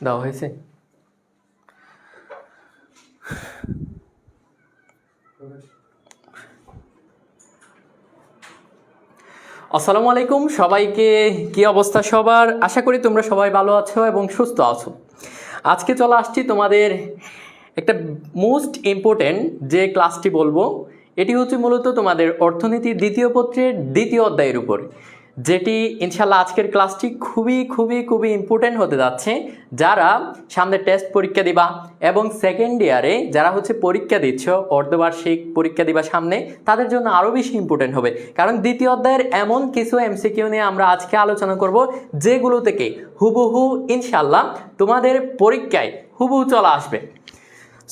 দেওয়া হয়েছে। আসসালামু আলাইকুম সবাইকে, কি অবস্থা সবার? আশা করি তোমরা সবাই ভালো আছো এবং সুস্থ আছো। আজকে চলে আসছি তোমাদের একটা মোস্ট ইম্পর্টেন্ট যে ক্লাসটি বলবো, এটি হচ্ছে মূলত তোমাদের অর্থনীতি দ্বিতীয় পত্রের দ্বিতীয় অধ্যায়ের উপর, যেটি ইনশাল্লাহ আজকের ক্লাসটি খুবই খুবই খুবই ইম্পর্টেন্ট হতে যাচ্ছে। যারা সামনে টেস্ট পরীক্ষা দিবা এবং সেকেন্ড ইয়ারে যারা হচ্ছে পরীক্ষা দিচ্ছ, অর্ধবার্ষিক পরীক্ষা দিবা সামনে, তাদের জন্য আরও বেশি ইম্পর্টেন্ট হবে। কারণ দ্বিতীয় অধ্যায়ের এমন কিছু এমসিকিউ নিয়ে আমরা আজকে আলোচনা করব, যেগুলো থেকে হুবহু ইনশাল্লাহ তোমাদের পরীক্ষায় হুবহু চলে আসবে।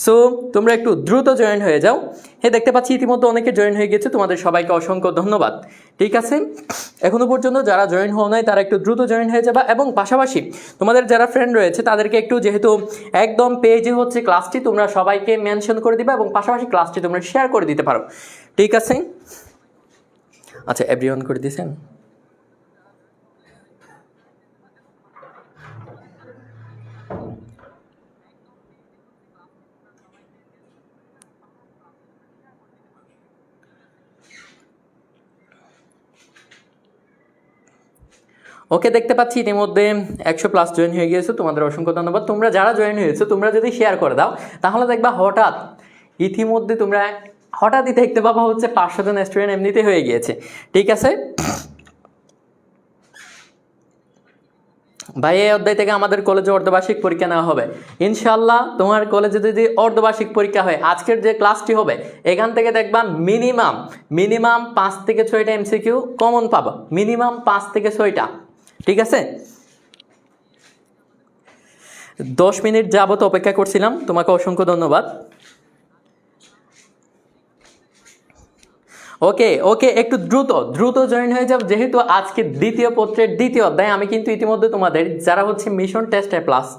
সো তোমরা একটু দ্রুত জয়েন হয়ে যাও। হ্যাঁ, দেখতে পাচ্ছি ইতিমধ্যে অনেকে জয়েন হয়ে গেছে, তোমাদের সবাইকে অসংখ্য ধন্যবাদ। ঠিক আছে, এখনো পর্যন্ত যারা জয়েন হওয়া নাই তারা একটু দ্রুত জয়েন হয়ে যাবা, এবং পাশাপাশি তোমাদের যারা ফ্রেন্ড রয়েছে তাদেরকে একটু, যেহেতু একদম পেজে হচ্ছে ক্লাসটি, তোমরা সবাইকে মেনশন করে দিবা এবং পাশাপাশি ক্লাসটি তোমরা শেয়ার করে দিতে পারো। ঠিক আছে, আচ্ছা এভরিওয়ান করে দিয়েছেন। ওকে, দেখতে পাচ্ছি ইতিমধ্যে 100+ জয়েন হয়ে গিয়েছে, তোমাদের অসংখ্য ধন্যবাদ। তোমরা যারা জয়েন হয়েছো তোমরা যদি শেয়ার করে দাও তাহলে দেখবা ইতিমধ্যে তোমরা হঠাৎই দেখতে পাবা হচ্ছে 500 জন স্টুডেন্ট এমনিতে হয়ে গিয়েছে। ঠিক আছে ভাই, এই অধ্যায় থেকে আমাদের কলেজে অর্ধবার্ষিক পরীক্ষা নেওয়া হবে ইনশাল্লাহ। তোমার কলেজে যদি অর্ধবার্ষিক পরীক্ষা হয়, আজকের যে ক্লাসটি হবে এখান থেকে দেখবা মিনিমাম 5 থেকে 6টা এমসিকিউ কমন পাবা, মিনিমাম 5 থেকে 6টা। ঠিক আছে, 10 মিনিট যাবত অপেক্ষা করছিলাম, তোমাকে অসংখ্য ধন্যবাদ। ওকে, একটু দ্রুত জয়েন হয়ে যাও, যেহেতু আজকে দ্বিতীয় পত্রের দ্বিতীয় অধ্যায়। আমি কিন্তু ইতিমধ্যে তোমাদের যারা হচ্ছে মিশন টেস্ট প্লাস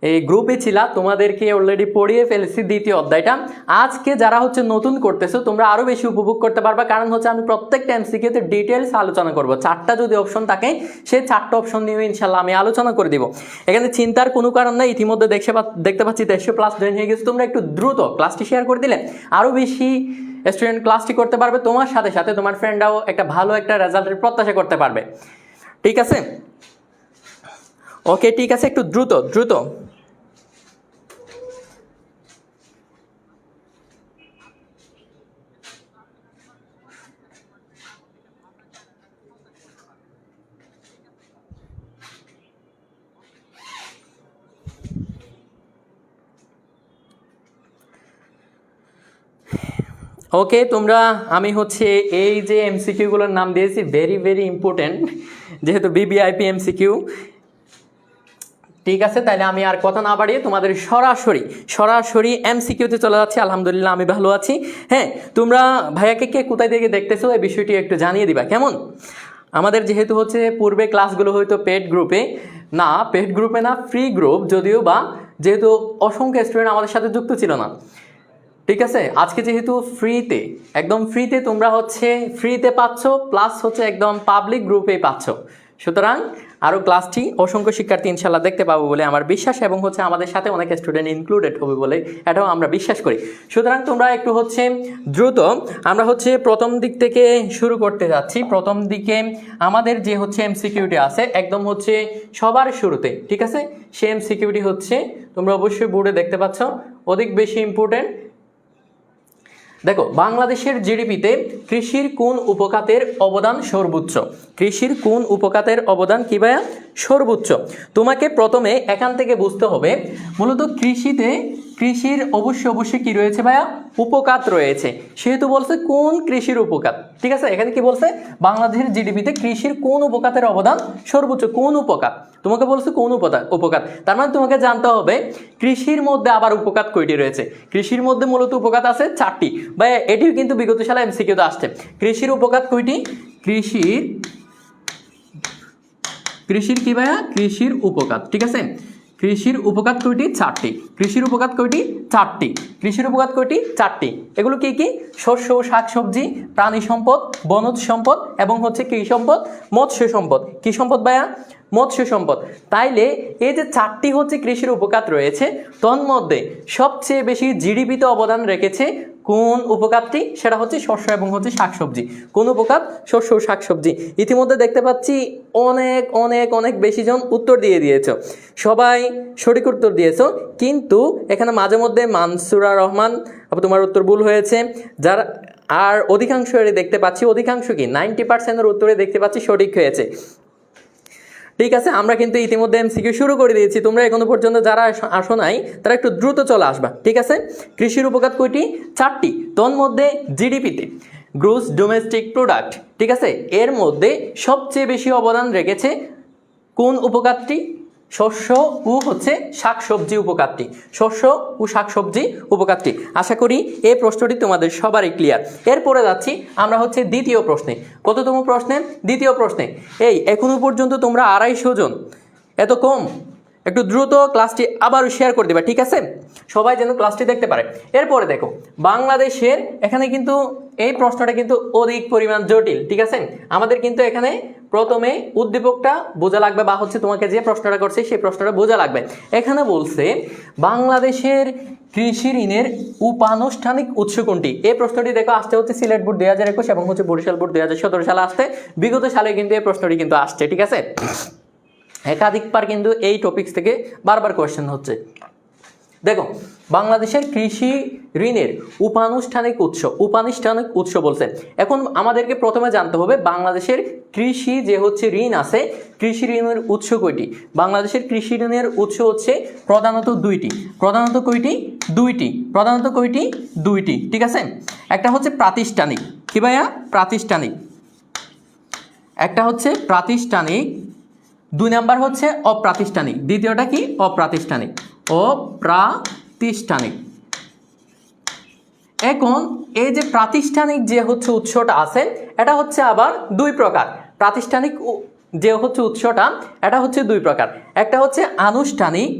এই গ্রুপে ছিলা তোমাদেরকে অলরেডি পড়িয়ে ফেলেছি দ্বিতীয় অধ্যায়টা। আজকে যারা হচ্ছে নতুন করতেছো তোমরা আরও বেশি উপভোগ করতে পারবা, কারণ হচ্ছে আমি প্রত্যেকটা এমসিকিউতে ডিটেলস আলোচনা করব। 4টা যদি অপশন থাকে সেই 4টা অপশন নিয়ে ইনশাল্লাহ আমি আলোচনা করে দিব। এখানে চিন্তার কোনো কারণ নাই। ইতিমধ্যে দেখতে পাচ্ছি 150+ জয়েন হয়ে গেছে। তোমরা একটু দ্রুত ক্লাসটি শেয়ার করে দিলে আরও বেশি স্টুডেন্ট ক্লাসটি করতে পারবে, তোমার সাথে সাথে তোমার ফ্রেন্ডরাও একটা ভালো একটা রেজাল্টের প্রত্যাশা করতে পারবে। ঠিক আছে, ওকে ঠিক আছে, একটু দ্রুত। ওকে, আমি হচ্ছে এই যে এমসিকিউগুলোর নাম দিয়েছি ভেরি ইম্পর্টেন্ট, যেহেতু বিবিআইপি এমসিকিউ। ঠিক আছে, তাহলে আমি আর কথা না বাড়িয়ে তোমাদের সরাসরি এমসিকিউতে চলে যাচ্ছি। আলহামদুলিল্লাহ আমি ভালো আছি। হ্যাঁ, তোমরা ভাইয়াকে কে কোথায় থেকে দেখতেছো এই বিষয়টি একটু জানিয়ে দিবা কেমন। আমাদের যেহেতু হচ্ছে পূর্বে ক্লাসগুলো হয়তো পেড গ্রুপে না ফ্রি গ্রুপ, যদিও বা যেহেতু অসংখ্য স্টুডেন্ট আমাদের সাথে যুক্ত ছিল না। ঠিক আছে, আজকে যেহেতু একদম ফ্রিতে তোমরা হচ্ছে ফ্রিতে পাচ্ছ, প্লাস হচ্ছে একদম পাবলিক গ্রুপেই পাচ্ছ। সুতরাং আরও ক্লাসটি অসংখ্য শিক্ষার্থী ইনশাল্লাহ দেখতে পাবো বলে আমার বিশ্বাস, এবং হচ্ছে আমাদের সাথে অনেক স্টুডেন্ট ইনক্লুডেড হবে বলে এটাও আমরা বিশ্বাস করি। সুতরাং তোমরা একটু হচ্ছে দ্রুত, আমরা হচ্ছে প্রথম দিক থেকে শুরু করতে যাচ্ছি। প্রথম দিকে আমাদের যে হচ্ছে এমসিকিউটি আছে একদম হচ্ছে সবার শুরুতে। ঠিক আছে, সেই এমসিকিউটি হচ্ছে তোমরা অবশ্যই বোর্ডে দেখতে পাচ্ছ, অধিক বেশি ইম্পর্টেন্ট। দেখো, বাংলাদেশের জিডিপিতে কৃষির কোন উপখাতের অবদান সর্বোচ্চ? কৃষির কোন উপখাতের অবদান কি ভাইয়া? সর্বোচ্চ। তোমাকে প্রথমে এখান থেকে বুঝতে হবে মূলত কৃষির অবশ্যই কি রয়েছে ভাইয়া? উপখাত রয়েছে। সেহেতু বলছে কোন কৃষির উপখাত। ঠিক আছে, এখানে কি বলছে? বাংলাদেশের জিডিপিতে কৃষির কোন উপখাতের অবদান সর্বোচ্চ, কোন উপখাত। তোমাকে বলছে কোন উপখাত, তার মানে তোমাকে জানতে হবে কৃষির মধ্যে আবার উপখাত কয়টি রয়েছে। কৃষির মধ্যে মূলত উপখাত আছে 4টি। ভাই এটিও কিন্তু বিগত সালে এমসিকিউতে আসছে। কৃষির উপখাত কয়টি? কৃষির কি ভাইয়া? কৃষির উপখাত। ঠিক আছে, কৃষির উপখাত কয়টি? 4টি। কৃষির উপখাত কয়টি? 4টি। কৃষির উপখাত কয়টি? 4টি। এগুলো কি কি? শস্য, শাকসবজি, প্রাণী সম্পদ, বনজ সম্পদ এবং হচ্ছে কৃষি সম্পদ, মৎস্য সম্পদ। কি সম্পদ ভাইয়া? মৎস্য সম্পদ। তাইলে এই যে 4টি হচ্ছে কৃষির উপখাত রয়েছে, তন্মধ্যে সবচেয়ে বেশি জিডিপিতে অবদান রেখেছে কোন উপখাতটি? সেটা হচ্ছে শস্য এবং হচ্ছে শাকসবজি। কোন উপখাত? শস্য ও শাকসবজি। ইতিমধ্যে দেখতে পাচ্ছি অনেক অনেক অনেক বেশি জন উত্তর দিয়ে দিয়েছো, সবাই সঠিক উত্তর দিয়েছো, কিন্তু এখানে মাঝে মধ্যে মানসুরা রহমান তোমার উত্তর ভুল হয়েছে। যারা আর অধিকাংশ দেখতে পাচ্ছি, অধিকাংশ কি 90%-এর উত্তরে দেখতে পাচ্ছি সঠিক হয়েছে। ঠিক আছে, আমরা কিন্তু ইতিমধ্যে এমসিকিউ শুরু করে দিয়েছি। তোমরা এখনো পর্যন্ত যারা আসো নাই তারা একটু দ্রুত চলে আসবা। ঠিক আছে, কৃষির উপখাত কয়টি? 4টি। তন্মধ্যে জিডিপিতে, গ্রোস ডোমেস্টিক প্রোডাক্ট, ঠিক আছে, এর মধ্যে সবচেয়ে বেশি অবদান রেখেছে কোন উপখাতটি? শস্য ও হচ্ছে শাকসবজি উপখাতটি। শস্য ও শাকসবজি উপখাতটি। আশা করি এই প্রশ্নটি তোমাদের সবারই ক্লিয়ার। এরপরে যাচ্ছি আমরা হচ্ছে দ্বিতীয় প্রশ্নে। কততম প্রশ্নে? দ্বিতীয় প্রশ্নে। এই এখনো পর্যন্ত তোমরা 250 জন, এত কম? একটু দ্রুত ক্লাসটি আবারও শেয়ার করে দেবা, ঠিক আছে, সবাই যেন ক্লাসটি দেখতে পারে। এরপরে দেখো বাংলাদেশের, এখানে কিন্তু এই প্রশ্নটা কিন্তু অধিক পরিমাণ জটিল। ঠিক আছে, আমাদের কিন্তু এখানে প্রথমে উদ্দীপকটা বোঝা লাগবে, বা হচ্ছে তোমাকে যে প্রশ্নটা করছে সেই প্রশ্নটা বোঝা লাগবে। এখানে বলছে বাংলাদেশের কৃষি ঋণের উপানুষ্ঠানিক উৎস কোনটি? এই প্রশ্নটি দেখো আসতে হচ্ছে সিলেট বোর্ড 2021 এবং হচ্ছে বরিশাল বোর্ড 2017 সালে আসতে, বিগত সালে কিন্তু এই প্রশ্নটি কিন্তু আসছে। ঠিক আছে, একাধিকবার কিন্তু এই টপিকস থেকে বারবার কোয়েশ্চেন হচ্ছে। দেখো বাংলাদেশের কৃষি ঋণের উপানুষ্ঠানিক উৎস বলছে। এখন আমাদেরকে প্রথমে জানতে হবে বাংলাদেশের কৃষি যে হচ্ছে ঋণ আছে, কৃষি ঋণের উৎস কয়টি? বাংলাদেশের কৃষি ঋণের উৎস হচ্ছে প্রধানত দুইটি। প্রধানত কয়টি? দুইটি। প্রধানত কয়টি? দুইটি। ঠিক আছে, একটা হচ্ছে প্রাতিষ্ঠানিক। কি ভাইয়া? প্রাতিষ্ঠানিক। একটা হচ্ছে প্রাতিষ্ঠানিক, 2 নাম্বার হচ্ছে অপ্রাতিষ্ঠানিক। দ্বিতীয়টা কি? অপ্রাতিষ্ঠানিক। অপ্রাতিষ্ঠানিক। এখন এই যে প্রাতিষ্ঠানিক যে হচ্ছে উৎসটা আছে, এটা হচ্ছে আবার 2 প্রকার। প্রাতিষ্ঠানিক যে হচ্ছে উৎসটা, এটা হচ্ছে 2 প্রকার। একটা হচ্ছে আনুষ্ঠানিক,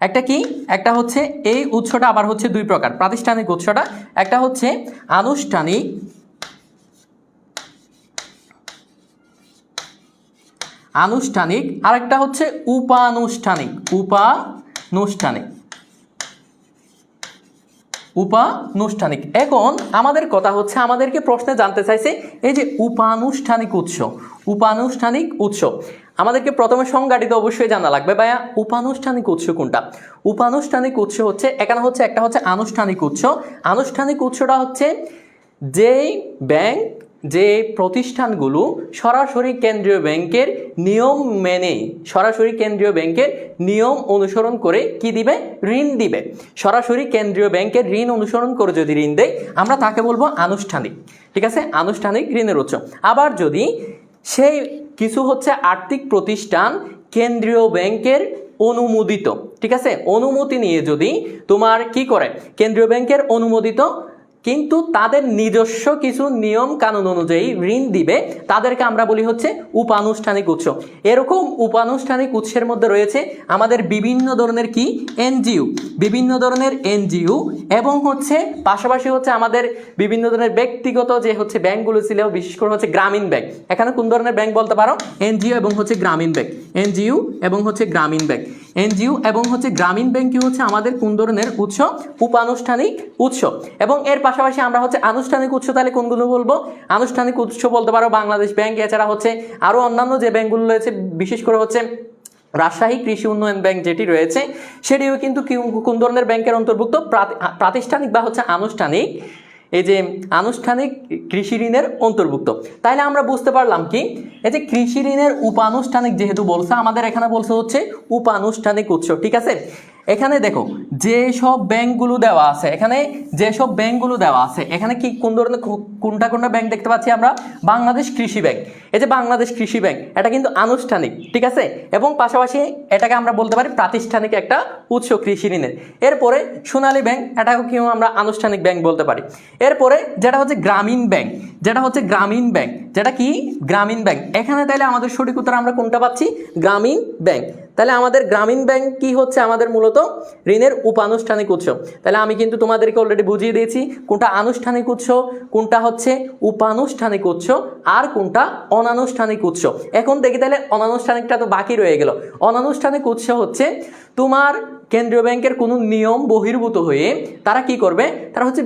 একটা কি? একটা হচ্ছে এই উৎসটা আবার হচ্ছে 2 প্রকার। প্রাতিষ্ঠানিক উৎসটা একটা হচ্ছে আনুষ্ঠানিক, আনুষ্ঠানিক, আরেকটা হচ্ছে উপানুষ্ঠানিক। উপানুষ্ঠানিক। এখন আমাদের কথা হচ্ছে, আমাদেরকে প্রশ্নে জানতে চাইছে এই যে উপানুষ্ঠানিক উৎস, আমাদেরকে প্রথমে সংজ্ঞাটি তো অবশ্যই জানা লাগবে। ভাইয়া উপানুষ্ঠানিক উৎস কোনটা? উপানুষ্ঠানিক উৎস হচ্ছে, এখানে হচ্ছে একটা হচ্ছে আনুষ্ঠানিক উৎস। আনুষ্ঠানিক উৎসটা হচ্ছে যেই ব্যাংক, যে প্রতিষ্ঠানগুলো সরাসরি কেন্দ্রীয় ব্যাংকের নিয়ম মেনে, সরাসরি কেন্দ্রীয় ব্যাংকের নিয়ম অনুসরণ করে কি দিবে? ঋণ দিবে। সরাসরি কেন্দ্রীয় ব্যাংকের ঋণ অনুসরণ করে যদি ঋণ দেয়, আমরা তাকে বলবো আনুষ্ঠানিক। ঠিক আছে, আনুষ্ঠানিক ঋণের উৎস। আবার যদি সেই কিছু হচ্ছে আর্থিক প্রতিষ্ঠান কেন্দ্রীয় ব্যাংকের অনুমোদিত, ঠিক আছে, অনুমতি নিয়ে যদি তোমার কি করে, কেন্দ্রীয় ব্যাংকের অনুমোদিত কিন্তু তাদের নিজস্ব কিছু নিয়ম কানুন অনুযায়ী ঋণ দিবে, তাদেরকে আমরা বলি হচ্ছে উপানুষ্ঠানিক উৎস। এরকম উপানুষ্ঠানিক উৎসের মধ্যে রয়েছে আমাদের বিভিন্ন ধরনের কি? এনজিও, বিভিন্ন ধরনের এনজিও, এবং হচ্ছে পাশাপাশি হচ্ছে আমাদের বিভিন্ন ধরনের ব্যক্তিগত যে হচ্ছে ব্যাংকগুলো ছিল, বিশেষ করে হচ্ছে গ্রামীণ ব্যাংক। এখানে কোন ধরনের ব্যাংক বলতে পারো? এনজিও এবং হচ্ছে গ্রামীণ ব্যাংক। এনজিও এবং হচ্ছে গ্রামীণ ব্যাংক। এনজিও এবং হচ্ছে গ্রামীণ ব্যাংক কি হচ্ছে আমাদের কোন ধরনের উৎস? উপানুষ্ঠানিক উৎস। এবং এর পাশাপাশি আমরা হচ্ছে আনুষ্ঠানিক উৎস তাহলে কোনগুলো বলবো? আনুষ্ঠানিক উৎস বলতে পারো বাংলাদেশ ব্যাংক, এছাড়া হচ্ছে আরো অন্যান্য যে ব্যাংকগুলো রয়েছে, বিশেষ করে হচ্ছে রাজশাহী কৃষি উন্নয়ন ব্যাংক যেটি রয়েছে, সেটিও কিন্তু কোন ধরনের ব্যাংকের অন্তর্ভুক্ত? প্রাতিষ্ঠানিক বা হচ্ছে আনুষ্ঠানিক, এই যে আনুষ্ঠানিক কৃষি ঋণের অন্তর্ভুক্ত। তাইলে আমরা বুঝতে পারলাম কি, এই যে কৃষি ঋণের উপানুষ্ঠানিক যেহেতু বলছে, আমাদের এখানে বলছে হচ্ছে উপানুষ্ঠানিক উৎস। ঠিক আছে, এখানে দেখো যেসব ব্যাংকগুলো দেওয়া আছে, এখানে কি কোন ধরনের কোনটা ব্যাংক দেখতে পাচ্ছি আমরা? বাংলাদেশ কৃষি ব্যাংক। এই যে বাংলাদেশ কৃষি ব্যাংক, এটা কিন্তু আনুষ্ঠানিক, ঠিক আছে, এবং পাশাপাশি এটাকে আমরা বলতে পারি প্রাতিষ্ঠানিক একটা উৎস কৃষি ঋণের। এরপরে সোনালী ব্যাংক, এটাকেও কি আমরা আনুষ্ঠানিক ব্যাংক বলতে পারি। এরপরে যেটা হচ্ছে গ্রামীণ ব্যাংক, যেটা কি গ্রামীণ ব্যাংক। এখানে তাইলে আমাদের সঠিক উত্তর আমরা কোনটা পাচ্ছি? গ্রামীণ ব্যাংক। তাহলে আমাদের গ্রামীণ ব্যাংক কি হচ্ছে, আমাদের মূলত ঋণের উপানুষ্ঠানিক উৎস। তাহলে আমি কিন্তু তোমাদেরকে অলরেডি বুঝিয়ে দিয়েছি কোনটা আনুষ্ঠানিক উৎস, কোনটা হচ্ছে উপানুষ্ঠানিক উৎস, আর কোনটা অনানুষ্ঠানিক উৎস। এখন দেখি তাহলে অনানুষ্ঠানিকটা তো বাকি রয়ে গেল। অনানুষ্ঠানিক উৎস হচ্ছে তোমার কেন্দ্রীয় ব্যাংকের কোনো নিয়ম বহির্ভূত হয়ে তারা কি করবে, তারা হচ্ছে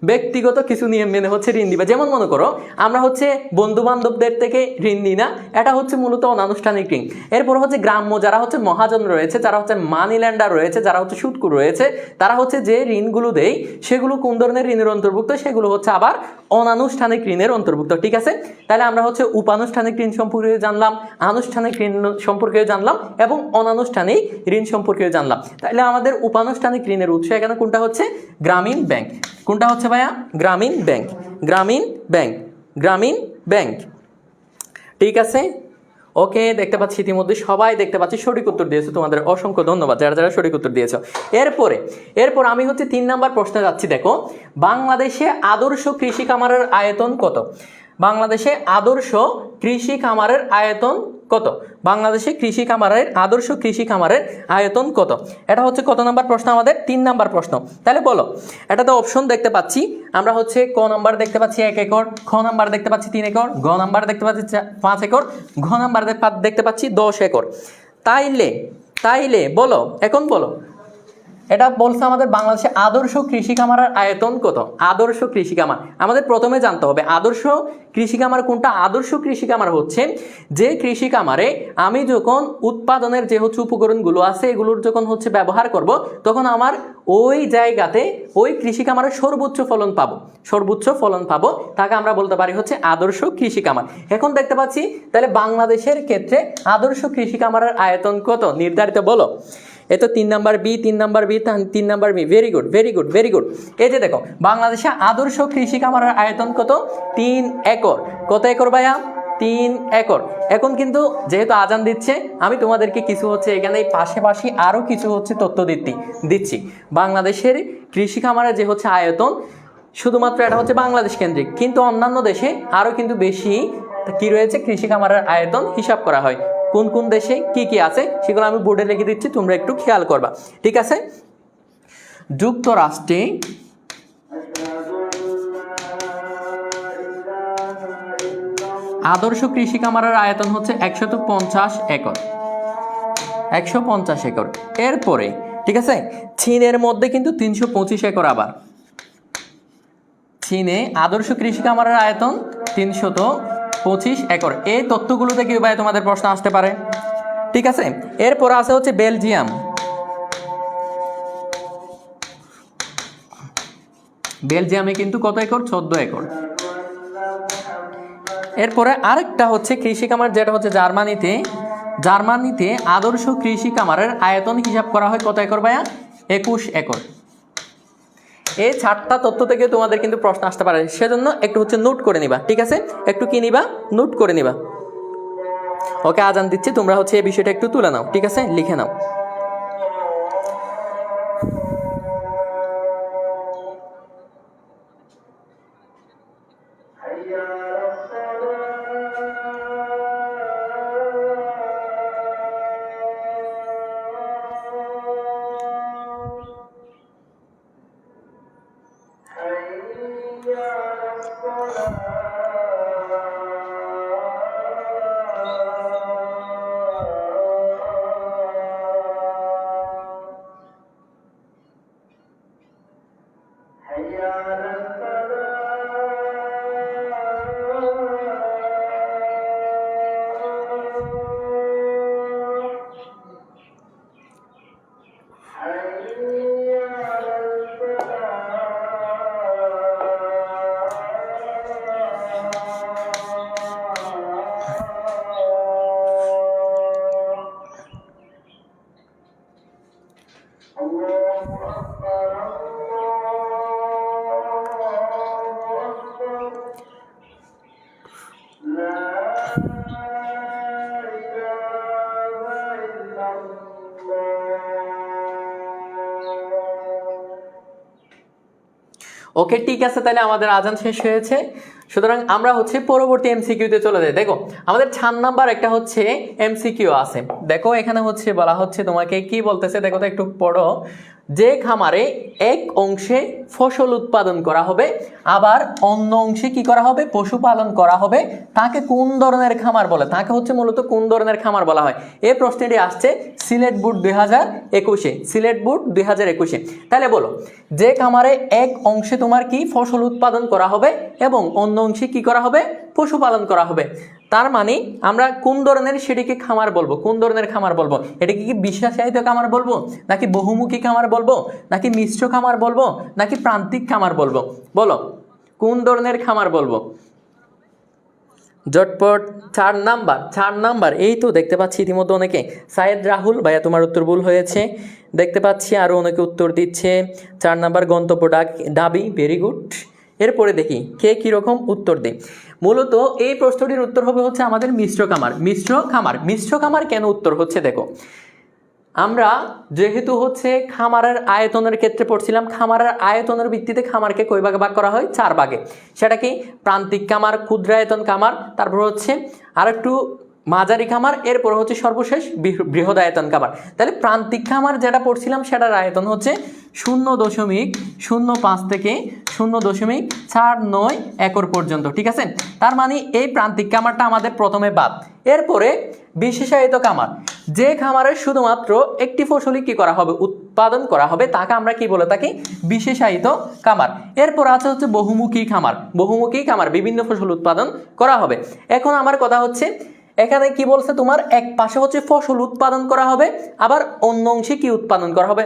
ব্যক্তিগত কিছু নিয়ম মেনে হচ্ছে ঋণ দিবে। যেমন মনে করো আমরা হচ্ছে বন্ধু বান্ধবদের থেকে ঋণ নিই না, এটা হচ্ছে মূলত অনানুষ্ঠানিক ঋণ। এরপর হচ্ছে গ্রাম্য যারা হচ্ছে মহাজন রয়েছে, যারা হচ্ছে মানি ল্যান্ডার রয়েছে, যারা হচ্ছে সুদখোর রয়েছে, তারা হচ্ছে যে ঋণগুলো দেয় সেগুলো কোন ধরনের ঋণের অন্তর্ভুক্ত, সেগুলো হচ্ছে আবার অনানুষ্ঠানিক ঋণের অন্তর্ভুক্ত। ঠিক আছে, তাহলে আমরা হচ্ছে উপানুষ্ঠানিক ঋণ সম্পর্কে জানলাম, আনুষ্ঠানিক ঋণ সম্পর্কে জানলাম এবং অনানুষ্ঠানিক ঋণ সম্পর্কে জানলাম। তাহলে আমাদের উপানুষ্ঠানিক ঋণের উৎস এখানে কোনটা হচ্ছে, গ্রামীণ ব্যাংক। কোনটা হচ্ছে ভাইয়া, গ্রামীণ ব্যাংক, গ্রামীণ ব্যাংক, গ্রামীণ ব্যাংক। ঠিক আছে, ওকে, দেখতে পাচ্ছি ইতিমধ্যে সবাই দেখতে পাচ্ছি সঠিক উত্তর দিয়েছো, তোমাদের অসংখ্য ধন্যবাদ যারা যারা সঠিক উত্তর দিয়েছো। এরপর আমি হচ্ছে 3 নাম্বার প্রশ্নে যাচ্ছি। দেখো, বাংলাদেশে আদর্শ কৃষি খামারের আয়তন কত? বাংলাদেশে আদর্শ কৃষি খামারের আয়তন কত? বাংলাদেশে আদর্শ কৃষি খামারের আয়তন কত? এটা হচ্ছে কত নাম্বার প্রশ্ন? আমাদের 3 নাম্বার প্রশ্ন। তাহলে বলো, এটাতে অপশন দেখতে পাচ্ছি আমরা হচ্ছে ক নাম্বার দেখতে পাচ্ছি 1 একর, খ নাম্বার দেখতে পাচ্ছি 3 একর, গ নাম্বার দেখতে পাচ্ছি 5 একর, ঘ নাম্বার দেখতে পাচ্ছি 10 একর। তাইলে বলো, এখন বলো, এটা বলছে আমাদের বাংলাদেশে আদর্শ কৃষি খামারের আয়তন কত? আদর্শ কৃষি খামার আমাদের প্রথমে জানতে হবে আদর্শ কৃষি খামার কোনটা। আদর্শ কৃষি খামার হচ্ছে যে কৃষি খামারে আমি যখন উৎপাদনের যে হচ্ছে উপকরণগুলো আছে এগুলোর যখন হচ্ছে ব্যবহার করব, তখন আমার ওই জায়গাতে ওই কৃষি খামারের সর্বোচ্চ ফলন পাবো, তাকে আমরা বলতে পারি হচ্ছে আদর্শ কৃষি খামার। এখন দেখতে পাচ্ছি তাহলে বাংলাদেশের ক্ষেত্রে আদর্শ কৃষি খামারের আয়তন কত নির্ধারিত, বলো। এ তো 3 number B, 3 number B, 3 number B. Very good. এই যে দেখো, বাংলাদেশে আদর্শ কৃষি খামারের আয়তন কত? 3 একর। কত একর ভাইয়া? 3 একর। এখন কিন্তু যেহেতু আজান দিচ্ছে, আমি তোমাদেরকে কিছু হচ্ছে এখানে পাশাপাশি আরও কিছু হচ্ছে তথ্য দিচ্ছি। বাংলাদেশের কৃষি খামারের যে হচ্ছে আয়তন, শুধুমাত্র এটা হচ্ছে বাংলাদেশ কেন্দ্রিক, কিন্তু অন্যান্য দেশে আরও কিন্তু বেশি কি রয়েছে, কৃষি খামারের আয়তন হিসাব করা হয়। কোন কোন দেশে কি কি আছে সেগুলো আমি বোর্ডে লিখে দিচ্ছি, তোমরা একটু খেয়াল করবা। ঠিক আছে, যুক্তরাষ্ট্রে আদর্শ কৃষি খামারের আয়তন হচ্ছে 150 একর, 150 একর। এরপরে ঠিক আছে, চীনের মধ্যে কিন্তু 325 একর। আবার চীনে আদর্শ কৃষি খামারের আয়তন 325 একর। এই তথ্যগুলো থেকে ভাই তোমাদের প্রশ্ন আসতে পারে। ঠিক আছে, এরপর আছে হচ্ছে বেলজিয়ামে কিন্তু কত একর? 14 একর। এরপরে আরেকটা হচ্ছে কৃষি খামার যেটা হচ্ছে জার্মানিতে আদর্শ কৃষি খামারের আয়তন হিসাব করা হয় কত একর ভাইয়া? 21 একর। এই 4টা তথ্য থেকে তোমাদের কিন্তু প্রশ্ন আসতে পারে, সেজন্য একটু হচ্ছে নোট করে নিবা। ঠিক আছে, একটু কি নিবা? নোট করে নিবা। ওকে, আজান দিচ্ছি, তোমরা হচ্ছে এই বিষয়টা একটু তুলে নাও। ঠিক আছে, লিখে নাও। ওকে, ঠিক আছে, তাহলে আমাদের আজান শেষ হয়েছে। সুতরাং আমরা হচ্ছে পরবর্তী এমসিকিউতে চলে যাই। দেখো আমাদের 4 নাম্বার একটা হচ্ছে এমসিকিউ আছে। দেখো এখানে হচ্ছে বলা হচ্ছে তোমাকে কি বলতেছে, দেখো তো একটু পড়ো। যে খামারে এক অংশে ফসল উৎপাদন করা হবে আবার অন্য অংশে কি করা হবে, পশুপালন করা হবে, তাকে কোন ধরনের খামার বলে? তাকে হচ্ছে মূলত কোন ধরনের খামার বলা হয়? এই প্রশ্নটি আসছে সিলেট বোর্ড 2021-এ, সিলেট বোর্ড 2021-এ। তাহলে বলো, যে খামারে এক অংশে তোমার কি ফসল উৎপাদন করা হবে এবং অন্য অংশে কি করা হবে, পশুপালন করা হবে, তার মানে আমরা কোন ধরনের সেটিকে খামার বলবো? কোন ধরনের খামার বলবো? এটাকে কি বিশ্বাসায়িত খামার বলবো, নাকি বহুমুখী খামার বলবো, নাকি মিশ্র খামার বলবো, নাকি প্রান্তিক খামার বলবো? বলো কোন ধরনের খামার বলবো? জটপট 4 নাম্বার এই তো দেখতে পাচ্ছি ইতিমধ্যে অনেকে। সায়েদ রাহুল ভাইয়া তোমার উত্তর ভুল হয়েছে, দেখতে পাচ্ছি আরও অনেকে উত্তর দিচ্ছে। 4 নাম্বার গন্তব্য দাবি, ভেরি গুড। এরপরে দেখি কে কীরকম উত্তর দেয়। মূলত এই প্রশ্নটির উত্তর হবে হচ্ছে আমাদের মিশ্র খামার কেন উত্তর হচ্ছে? দেখো আমরা যেহেতু হচ্ছে খামারের আয়তনের ক্ষেত্রে পড়ছিলাম, খামারের আয়তনের ভিত্তিতে খামারকে কয় ভাগে ভাগ করা হয়? 4 ভাগে। সেটা কি? প্রান্তিক খামার, ক্ষুদ্রায়তন খামার, তারপর হচ্ছে আরেকটু মাঝারি খামার, এরপর হচ্ছে সর্বশেষ বৃহদায়তন খামার। তাহলে প্রান্তিক খামার যেটা পড়ছিলাম সেটার আয়তন হচ্ছে 0.05 থেকে 0.49 একর পর্যন্ত, ঠিক আছে? তার মানে এই প্রান্তিক খামারটা আমাদের প্রথমে বাদ। এরপরে বিশেষায়িত খামার, যে খামারে শুধুমাত্র একটি ফসলই কি করা হবে, উৎপাদন করা হবে, তাকে আমরা কি বলে থাকি? বিশেষায়িত খামার। এরপর আছে হচ্ছে বহুমুখী খামার, বিভিন্ন ফসল উৎপাদন করা হবে। এখন আমার কথা হচ্ছে এখানে কি বলছে, তোমার এক পাশে হচ্ছে ফসল উৎপাদন করা হবে, আবার অন্য অংশে কি উৎপাদন করা হবে,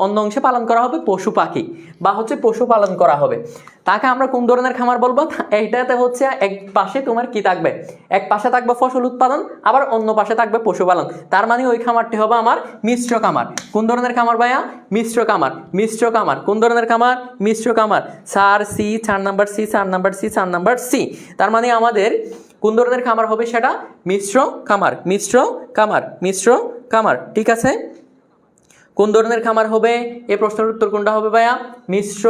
অন্য অংশে পালন করা হবে পশু পাখি বা হচ্ছে পশুপালন করা হবে, তাকে আমরা কোন ধরনের খামার বলবো? এইটাতে হচ্ছে এক পাশে তোমার কি থাকবে, এক পাশে থাকবে ফসল উৎপাদন, আবার অন্য পাশে থাকবে পশুপালন। তার মানে ওই খামারটি হবে আমার মিশ্র খামার। কোন ধরনের খামার ভাইয়া? মিশ্র খামার। কোন ধরনের খামার? মিশ্র খামার। 4 নাম্বার সি। তার মানে আমাদের কোন ধরনের খামার হবে সেটা? মিশ্র খামার, ঠিক আছে? কোন ধরনের খামার হবে? এই প্রশ্নের উত্তর কোনটা হবে ভাইয়া? মিশ্র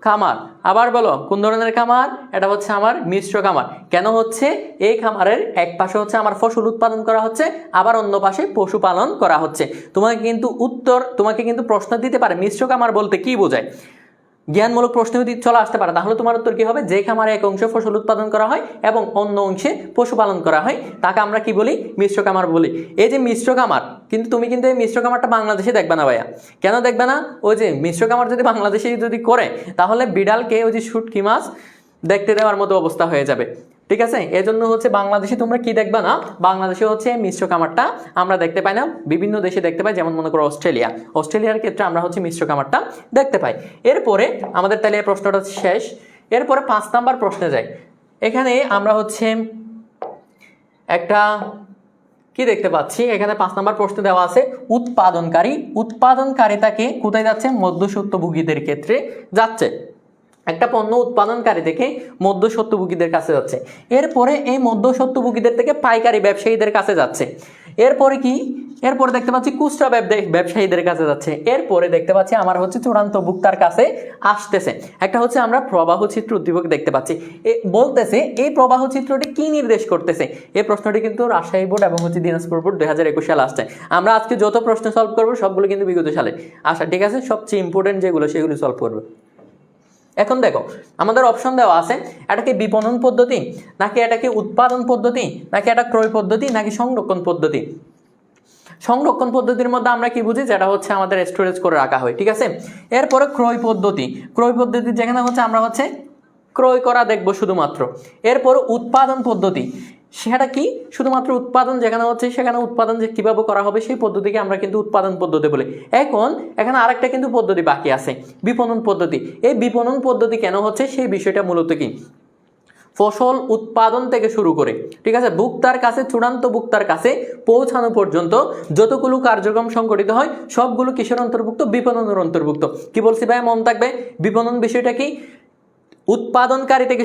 খামার। আবার বলো কোন ধরনের খামার? এটা হচ্ছে আমার মিশ্র খামার। কেন হচ্ছে? এই খামারের এক পাশে হচ্ছে আমার ফসল উৎপাদন করা হচ্ছে, আবার অন্য পাশে পশুপালন করা হচ্ছে। তোমাকে কিন্তু প্রশ্ন দিতে পারে মিশ্র খামার বলতে কি বোঝায়, জ্ঞানমূলক প্রশ্ন যদি চলে আসতে পারে, তাহলে তোমার উত্তর কি হবে? যে খামারে এক অংশে ফসল উৎপাদন করা হয় এবং অন্য অংশে পশুপালন করা হয়, তাকে আমরা কি বলি? মিশ্র খামার বলি। এই যে মিশ্র খামার, কিন্তু তুমি কিন্তু এই মিশ্র খামারটা বাংলাদেশে দেখবে না ভাইয়া। কেন দেখবে না? ওই যে মিশ্র খামার যদি বাংলাদেশে যদি করে, তাহলে বিড়ালকে ওই যে শুটকি মাছ দেখতে দেওয়ার মতো অবস্থা হয়ে যাবে, ঠিক আছে? এজন্য হচ্ছে বাংলাদেশে তোমরা কি দেখবে না, বাংলাদেশে হচ্ছে মিশ্র খামারটা আমরা দেখতে পাই না, বিভিন্ন দেশে দেখতে পাই, যেমন মনে করো অস্ট্রেলিয়ার ক্ষেত্রে আমরা হচ্ছে মিশ্র খামারটা দেখতে পাই। এরপরে আমাদের তাহলে এই প্রশ্নটা শেষ। এরপরে 5 নাম্বার প্রশ্নে যাই। এখানে আমরা হচ্ছে একটা কি দেখতে পাচ্ছি, এখানে 5 নাম্বার প্রশ্ন দেওয়া আছে উৎপাদনকারিতাকে কোথায় যাচ্ছে? মধ্যস্বত্বভোগীদের ক্ষেত্রে যাচ্ছে। একটা পণ্য উৎপাদনকারী থেকে মধ্যস্বত্বভোগীদের কাছে যাচ্ছে, এরপরে এই মধ্যস্বত্বভোগীদের থেকে পাইকারি ব্যবসায়ীদের কাছে যাচ্ছে, এরপরে কি? এরপরে দেখতে পাচ্ছি খুচরা ব্যবসায়ীদের কাছে যাচ্ছে, এরপরে দেখতে পাচ্ছি আমার হচ্ছে চূড়ান্ত ভোক্তার কাছে আসতেছে। একটা হচ্ছে আমরা প্রবাহ চিত্র উদ্দীপক দেখতে পাচ্ছি। বলতেছে এই প্রবাহ চিত্রটি কি নির্দেশ করতেছে? এই প্রশ্নটি কিন্তু রাজশাহী বোর্ড এবং হচ্ছে দিনাজপুর বোর্ড 2021 সালে আসছে। আমরা আজকে যত প্রশ্ন সলভ করবো সবগুলো কিন্তু বিগত সালে আসা, ঠিক আছে? সবচেয়ে ইম্পর্টেন্ট যেগুলো সেগুলো সলভ করবো। এখন দেখো আমাদের অপশন দেওয়া আছে, এটা কি বিপণন পদ্ধতি, নাকি এটা কি উৎপাদন পদ্ধতি, নাকি এটা ক্রয় পদ্ধতি, নাকি সংরক্ষণ পদ্ধতি? সংরক্ষণ পদ্ধতির মধ্যে আমরা কি বুঝি? যেটা হচ্ছে আমাদের স্টোরেজ করে রাখা হয়, ঠিক আছে? এরপরে ক্রয় পদ্ধতি যেখানে হচ্ছে আমরা হচ্ছে ক্রয় করা দেখবো শুধুমাত্র। এরপর উৎপাদন পদ্ধতি, সেটা কি? শুধুমাত্র উৎপাদন যেখানে হচ্ছে সেখানে উৎপাদন যে কিভাবে করা হবে সেই পদ্ধতিকে আমরা কিন্তু উৎপাদন পদ্ধতি বলি। এখানে আরেকটা কিন্তু পদ্ধতি বাকি আছে, বিপণন পদ্ধতি। এই বিপণন পদ্ধতি কেন হচ্ছে সেই বিষয়টা মূলত কি? ফসল উৎপাদন থেকে শুরু করে, ঠিক আছে, চূড়ান্ত ভোক্তার কাছে পৌঁছানো পর্যন্ত যতগুলো কার্যক্রম সংগঠিত হয় সবগুলো কিসের অন্তর্ভুক্ত? বিপণনের অন্তর্ভুক্ত। কি বলছি ভাই? মন থাকবে। বিপণন বিষয়টা কি? উৎপাদনকারী থেকে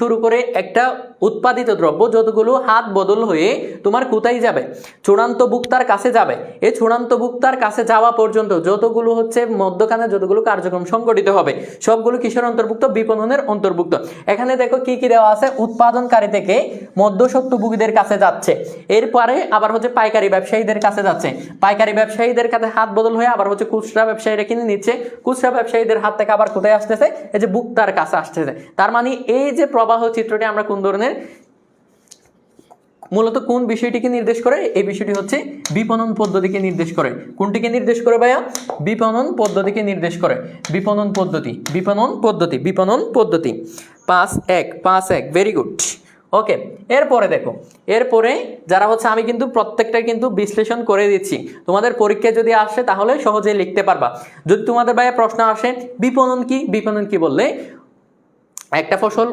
শুরু করে একটা উৎপাদিত দ্রব্য যতগুলো হাত বদল হয়ে তোমার কোথায় যাবে, চূড়ান্ত ভোক্তার কাছে যাবে। এই চূড়ান্ত ভোক্তার কাছে যাওয়া পর্যন্ত যতগুলো হচ্ছে মধ্যখানে যতগুলো কার্যক্রম সংগঠিত হবে সবগুলো কিসের অন্তর্ভুক্ত, বিপণনের অন্তর্ভুক্ত। এখানে দেখো কি কি দেওয়া আছে, উৎপাদনকারী থেকে মধ্যস্বত্বভোগীদের কাছে যাচ্ছে, এরপরে আবার হচ্ছে পাইকারি ব্যবসায়ীদের কাছে যাচ্ছে, পাইকারি ব্যবসায়ীদের কাছে হাত বদল হয়ে আবার হচ্ছে খুচরা ব্যবসায়ীরা কিনে নিচ্ছে, খুচরা ব্যবসায়ীদের হাত থেকে আবার কোথায় আসতেছে, এই যে ভোক্তার কাছে আসতেছে। তার মানে এই যে প্রবাহ চিত্রটি আমরা কোন ধরনের, মূলত কোন বিষয়টিকে নির্দেশ করে, এই বিষয়টি হচ্ছে বিপণন পদ্ধতিকে নির্দেশ করে। কোনটিকে নির্দেশ করে ভাইয়া, বিপণন পদ্ধতিকে নির্দেশ করে। বিপণন পদ্ধতি, বিপণন পদ্ধতি, বিপণন পদ্ধতি। 5-1 ভেরি গুড। ওকে, এরপরে দেখো, এরপরে যারা হচ্ছে, আমি কিন্তু প্রত্যেকটা কিন্তু বিশ্লেষণ করে দিচ্ছি, তোমাদের পরীক্ষায় যদি আসে তাহলে সহজেই লিখতে পারবা। যদি তোমাদের ভাইয়া প্রশ্ন আসে বিপণন কি, বিপণন কি বললে একটা ফসল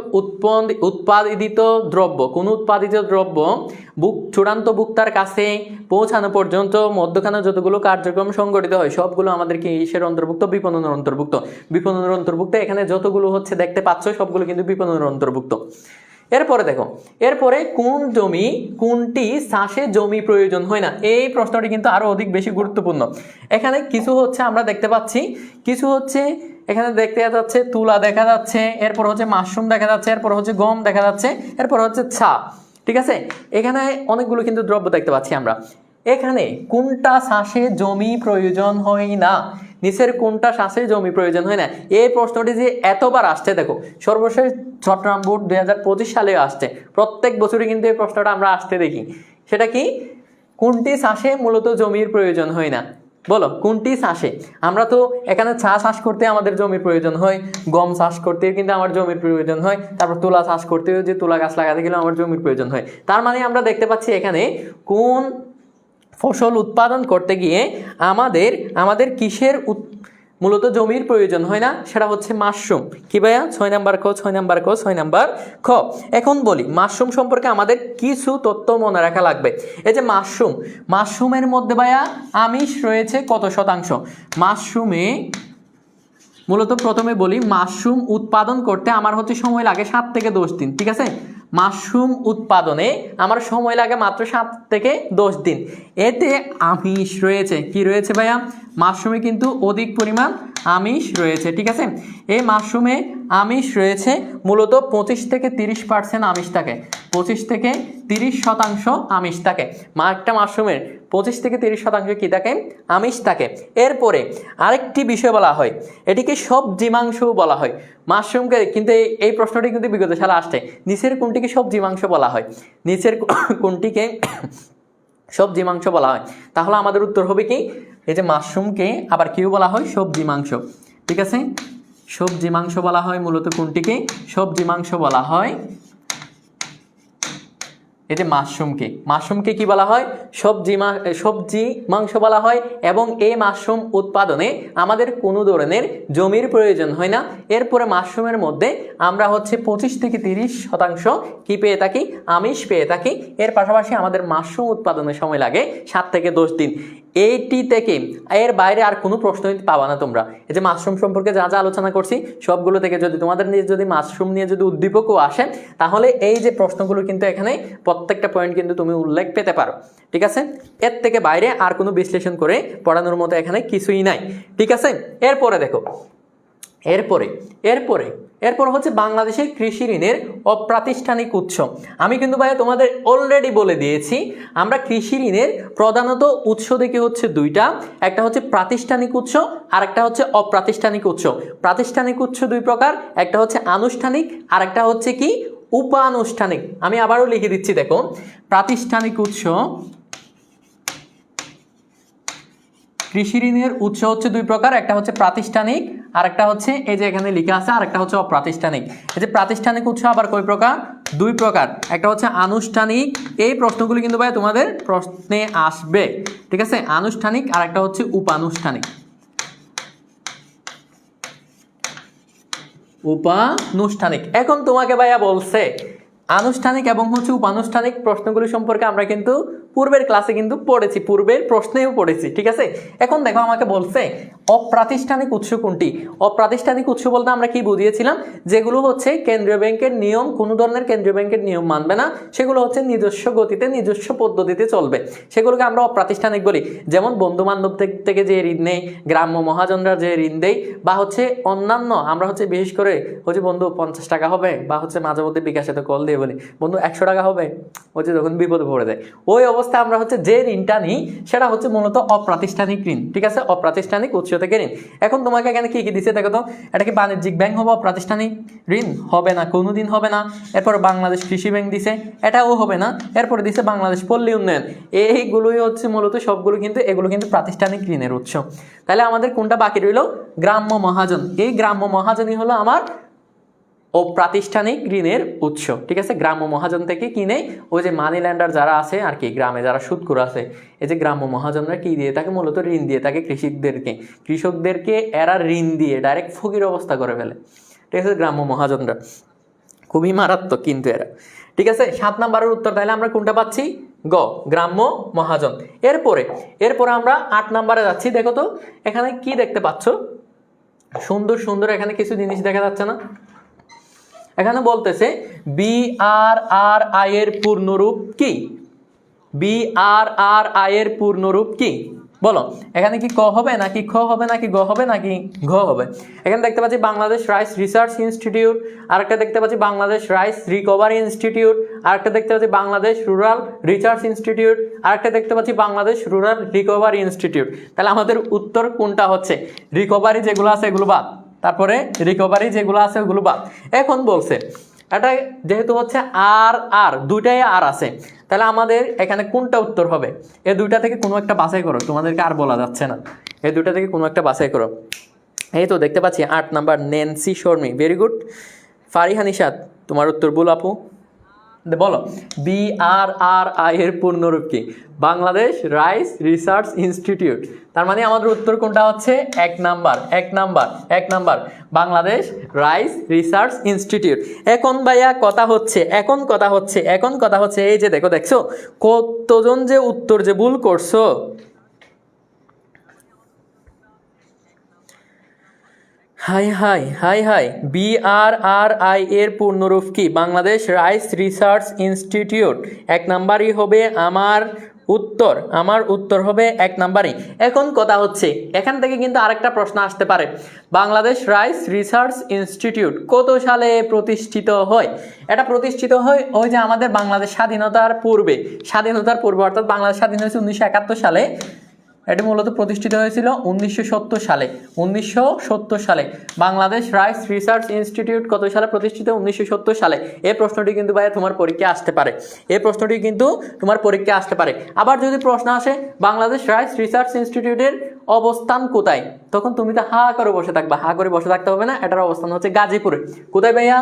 উৎপাদিত দ্রব্য, কোন উৎপাদিত দ্রব্য চূড়ান্ত ভোক্তার কাছে পৌঁছানো পর্যন্ত মধ্যখানে যতগুলো কার্যক্রম সংগঠিত হয় সবগুলো আমাদেরকে ইসের অন্তর্ভুক্ত, বিপণনের অন্তর্ভুক্ত। বিপণনের অন্তর্ভুক্ত এখানে যতগুলো হচ্ছে দেখতে পাচ্ছ সবগুলো কিন্তু বিপণনের অন্তর্ভুক্ত। এরপরে দেখো, এরপরে কোন জমি, কোনটি চাষে জমি প্রয়োজন হয় না, এই প্রশ্নটি কিন্তু আরো অধিক বেশি গুরুত্বপূর্ণ। এখানে কিছু হচ্ছে আমরা দেখতে পাচ্ছি, কিছু হচ্ছে এখানে দেখতে যাচ্ছে তুলা দেখা যাচ্ছে, এরপর হচ্ছে মাশরুম দেখা যাচ্ছে, এরপর হচ্ছে গম দেখা যাচ্ছে, এরপর হচ্ছে ছা। ঠিক আছে, এখানে অনেকগুলো কিন্তু দ্রব্য দেখতে পাচ্ছি আমরা। এখানে কোনটা চাষে জমি প্রয়োজন হয় না, নিচের কোনটা চাষে জমি প্রয়োজন হয় না, এই প্রশ্নটি যে এতবার আসছে, দেখো সর্বশেষ চট্টগ্রাম বোর্ড 2025 সালে আসছে, প্রত্যেক বছরই কিন্তু এই প্রশ্নটা আমরা আসতে দেখি। সেটা কি, কোনটি চাষে মূলত জমির প্রয়োজন হয় না, বলো কোনটি চাষে। আমরা তো এখানে চা চাষ করতে আমাদের জমির প্রয়োজন হয়, গম চাষ করতে কিন্তু আমার জমির প্রয়োজন হয়, তারপর তুলা চাষ করতেও যে তুলা গাছ লাগাতে গেলে আমার জমির প্রয়োজন হয়। তার মানে আমরা দেখতে পাচ্ছি এখানে কোন ফসল উৎপাদন করতে গিয়ে আমাদের কিসের মূলত জমির প্রয়োজন হয় না, সেটা হচ্ছে মাশরুম। কি ভাইয়া, 6 নাম্বার ক, 6 নাম্বার ক, 6 নাম্বার খ। এখন বলি মাশরুম সম্পর্কে আমাদের কিছু তথ্য মনে রাখা লাগবে। এই যে মাশরুমের মধ্যে ভাইয়া আমিষ রয়েছে কত শতাংশ, মাশরুমে মূলত প্রথমে বলি মাশরুম উৎপাদন করতে আমার হচ্ছে সময় লাগে 7 থেকে 10 দিন। ঠিক আছে, মাশরুম উৎপাদনে আমার সময় লাগে মাত্র 7 থেকে 10 দিন। এতে আমিষ রয়েছে, কি রয়েছে ভাইয়া, মাশরুমে কিন্তু অধিক পরিমাণ আমিষ রয়েছে। ঠিক আছে, এই মাশরুমে আমিষ রয়েছে মূলত 25 থেকে 30% আমিষ থাকে, 25 থেকে 30% আমিষ থাকে। একটা মাশরুমের 25 থেকে 30% কি থাকে, আমিষ থাকে। এরপরে আরেকটি বিষয় বলা হয়, এটিকে সবজি মাংস বলা হয়। মাশরুমকে কিন্তু এই প্রশ্নটি কিন্তু বিগত সালে আসছে, নিচের কোনটিকে সবজি মাংস বলা হয়, নিচের কোনটিকে সবজি মাংস বলা হয়। তাহলে আমাদের উত্তর হবে কি, এই যে মাশরুমকে আবার কেউ বলা হয় সবজি মাংস। ঠিক আছে, সবজি মাংস বলা হয় মূলত কোনটিকে, সবজি মাংস বলা হয় এই যে মাশরুমকে কি বলা হয়, সবজি মাংস বলা হয়। এবং এই মাশরুম উৎপাদনে আমাদের কোনো ধরনের জমির প্রয়োজন হয় না। এরপরে মাশরুমের মধ্যে আমরা হচ্ছে 25 থেকে 30% কি পেয়ে থাকি, আমিষ পেয়ে থাকি। এর পাশাপাশি আমাদের মাশরুম উৎপাদনের সময় লাগে 7 থেকে 10 দিন। এইটি থেকে এর বাইরে আর কোনো প্রশ্ন পাবা না তোমরা। এই যে মাশরুম সম্পর্কে যা যা আলোচনা করছি সবগুলো থেকে যদি তোমাদের নিয়ে যদি মাশরুম নিয়ে যদি উদ্দীপকও আসে তাহলে এই যে প্রশ্নগুলো কিন্তু এখানে প্রত্যেকটা পয়েন্ট কিন্তু তুমি উল্লেখ পেতে পারো। ঠিক আছে, এর থেকে বাইরে আর কোনো বিশ্লেষণ করে পড়ানোর মতো এখানে কিছুই নাই। ঠিক আছে, এরপরে দেখো, এরপর হচ্ছে বাংলাদেশের কৃষি ঋণের অপ্রাতিষ্ঠানিক উৎস। আমি কিন্তু ভাই তোমাদের অলরেডি বলে দিয়েছি, আমরা কৃষি ঋণের প্রধানত উৎস দেখি হচ্ছে দুইটা, একটা হচ্ছে প্রাতিষ্ঠানিক উৎস আর একটা হচ্ছে অপ্রাতিষ্ঠানিক উৎস। প্রাতিষ্ঠানিক উৎস দুই প্রকার, একটা হচ্ছে আনুষ্ঠানিক আর একটা হচ্ছে কি উপানুষ্ঠানিক। আমি আবারও লিখে দিচ্ছি, দেখো প্রাতিষ্ঠানিক উৎস, কৃষি ঋণের উৎস হচ্ছে দুই প্রকার, একটা হচ্ছে প্রাতিষ্ঠানিক আর একটা হচ্ছে এই যে এখানে লেখা আছে, আর একটা হচ্ছে অপ্রাতিষ্ঠানিক। এই যে প্রাতিষ্ঠানিক উৎস আবার কয় প্রকার, দুই প্রকার, একটা হচ্ছে আনুষ্ঠানিক। এই প্রশ্নগুলি কিন্তু ভাই তোমাদের প্রশ্নে আসবে। ঠিক আছে, আনুষ্ঠানিক আর একটা হচ্ছে উপানুষ্ঠানিক। এখন তোমাকে ভাইয়া বলছে আনুষ্ঠানিক এবং হচ্ছে উপানুষ্ঠানিক প্রশ্নগুলি সম্পর্কে আমরা কিন্তু পূর্বের ক্লাসে কিন্তু পড়েছি, পূর্বের প্রশ্নেও পড়েছি, ঠিক আছে। এখন দেখো আমাকে বলছে অপ্রাতিষ্ঠানিক উৎস কোনটি। অপ্রাতিষ্ঠানিক উৎস বলতে আমরা কি বুঝিয়েছিলাম, যেগুলো হচ্ছে কেন্দ্রীয় ব্যাংকের নিয়ম, কোনো ধরনের কেন্দ্রীয় ব্যাংকের নিয়ম মানবে না, সেগুলো হচ্ছে নিজস্ব গতিতে নিজস্ব পদ্ধতিতে চলবে, সেগুলোকে আমরা অপ্রাতিষ্ঠানিক বলি। যেমন বন্ধু বান্ধব থেকে যে ঋণ নেই, গ্রাম্য মহাজনরা যে ঋণ দেয়, বা হচ্ছে অন্যান্য আমরা হচ্ছে বিশেষ করে হচ্ছে বন্ধু 50 টাকা হবে, বা হচ্ছে মাঝে মধ্যে বিকাশে তো কল দিয়ে বলি বন্ধু 100 টাকা হবে, হচ্ছে যখন বিপদে পড়ে যায়, ওই অবস্থায় আমরা হচ্ছে যে ঋণটা নিই সেটা হচ্ছে মূলত অপ্রাতিষ্ঠানিক ঋণ, ঠিক আছে, অপ্রাতিষ্ঠানিক উৎস থেকে ঋণ। এখন তোমাকে এখানে কি কি দিচ্ছে দেখো তো, এটা কি বাণিজ্যিক ব্যাংক হবে অপ্রাতিষ্ঠানিক ঋণ? হবে না, কোনোদিন হবে না। এরপর বাংলাদেশ কৃষি ব্যাংক দিছে, এটাও হবে না। এরপরে দিছে বাংলাদেশ পল্লী উন্নয়ন, এইগুলোই হচ্ছে মূলত সবগুলো কিন্তু এগুলো কিন্তু প্রাতিষ্ঠানিক ঋণের উৎস। তাহলে আমাদের কোনটা বাকি রইল? গ্রাম্য মহাজন। এই গ্রাম্য মহাজনই হলো আমার অপ্রাতিষ্ঠানিক ঋণের উৎস, ঠিক আছে। গ্রাম্য মহাজন থেকে কিনে ওই যে মানি ল্যান্ডার যারা আছে আর কি, গ্রামে যারা সুদখোর আছে, এই যে গ্রাম্য মহাজনরা কি দিয়ে থাকে, মূলত ঋণ দিয়ে থাকে কৃষকদেরকে এরা ঋণ দিয়ে ডাইরেক্ট ফকির অবস্থা করে ফেলে, ঠিক আছে, গ্রাম্য মহাজনরা। খুবই মারাত্মক কিন্তু এরা, ঠিক আছে। 7 নম্বরের উত্তর তাহলে আমরা কোনটা পাচ্ছি? গ, গ্রাম্য মহাজন। এরপরে আমরা 8 নম্বরে যাচ্ছি। দেখো তো এখানে কি দেখতে পাচ্ছ, সুন্দর সুন্দর এখানে কিছু জিনিস দেখা যাচ্ছে না? এখানে বলতেছে BRRI এর পূর্ণরূপ কি? BRRI এর পূর্ণরূপ কি বলো? এখানে কি ক হবে নাকি খ হবে নাকি গ হবে নাকি ঘ হবে? এখানে দেখতে পাচ্ছি বাংলাদেশ রাইস রিসার্চ ইনস্টিটিউট, আরেকটা দেখতে পাচ্ছি বাংলাদেশ রাইস রিকভারি ইনস্টিটিউট, আরেকটা দেখতে পাচ্ছি বাংলাদেশ রুরাল রিসার্চ ইনস্টিটিউট, আরেকটা দেখতে পাচ্ছি বাংলাদেশ রুরাল রিকভারি ইনস্টিটিউট। তাহলে আমাদের উত্তর কোনটা হচ্ছে? রিকভারি যেগুলো আছে এগুলো বাদ, তারপরে রিকভারি যেগুলো আছে ওগুলো বাদ। এখন বলছে এটা যেহেতু হচ্ছে আর দুইটাই আর আছে, তাহলে আমাদের এখানে কোনটা উত্তর হবে? এই দুইটা থেকে কোনো একটা বাছাই করো, তোমাদেরকে আর বলা যাচ্ছে না, এই দুইটা থেকে কোনো একটা বাছাই করো। এই তো দেখতে পাচ্ছি 8 number Nancy Sharmi, very good. Fariha Nishat, তোমার উত্তর বল আপু, বলো। BRRI এর পূর্ণরূপ কি? Bangladesh rice research institute. তার মানে আমাদের উত্তর কোনটা হচ্ছে? 1 number Bangladesh rice research institute. এখন ভাইয়া কথা হচ্ছে এই যে দেখছো কতজন যে উত্তর যে ভুল করছো। হাই BRRI এর পূর্ণরূপ কি? Bangladesh rice research institute. 1 নাম্বারই হবে আমার উত্তর হবে 1 নাম্বারই। এখন কথা হচ্ছে এখান থেকে কিন্তু আরেকটা প্রশ্ন আসতে পারে, বাংলাদেশ রাইস রিসার্চ ইনস্টিটিউট কত সালে প্রতিষ্ঠিত হয়? এটা প্রতিষ্ঠিত হয় ওই যে আমাদের বাংলাদেশ স্বাধীনতার পূর্বে অর্থাৎ বাংলাদেশ স্বাধীন হয়েছে 1971 সালে। এটি মূলত প্রতিষ্ঠিত হয়েছিল 1970 সালে। বাংলাদেশ রাইস রিসার্চ ইনস্টিটিউট কত সালে প্রতিষ্ঠিত? 1970 সালে। এই প্রশ্নটি কিন্তু ভাই তোমার পরীক্ষায় আসতে পারে। আবার যদি প্রশ্ন আসে বাংলাদেশ রাইস রিসার্চ ইনস্টিটিউটের অবস্থান কোথায়, তখন তুমি তো হা করে বসে থাকতে হবে না। এটার অবস্থান হচ্ছে গাজীপুরে। কোথায় ভাইয়া?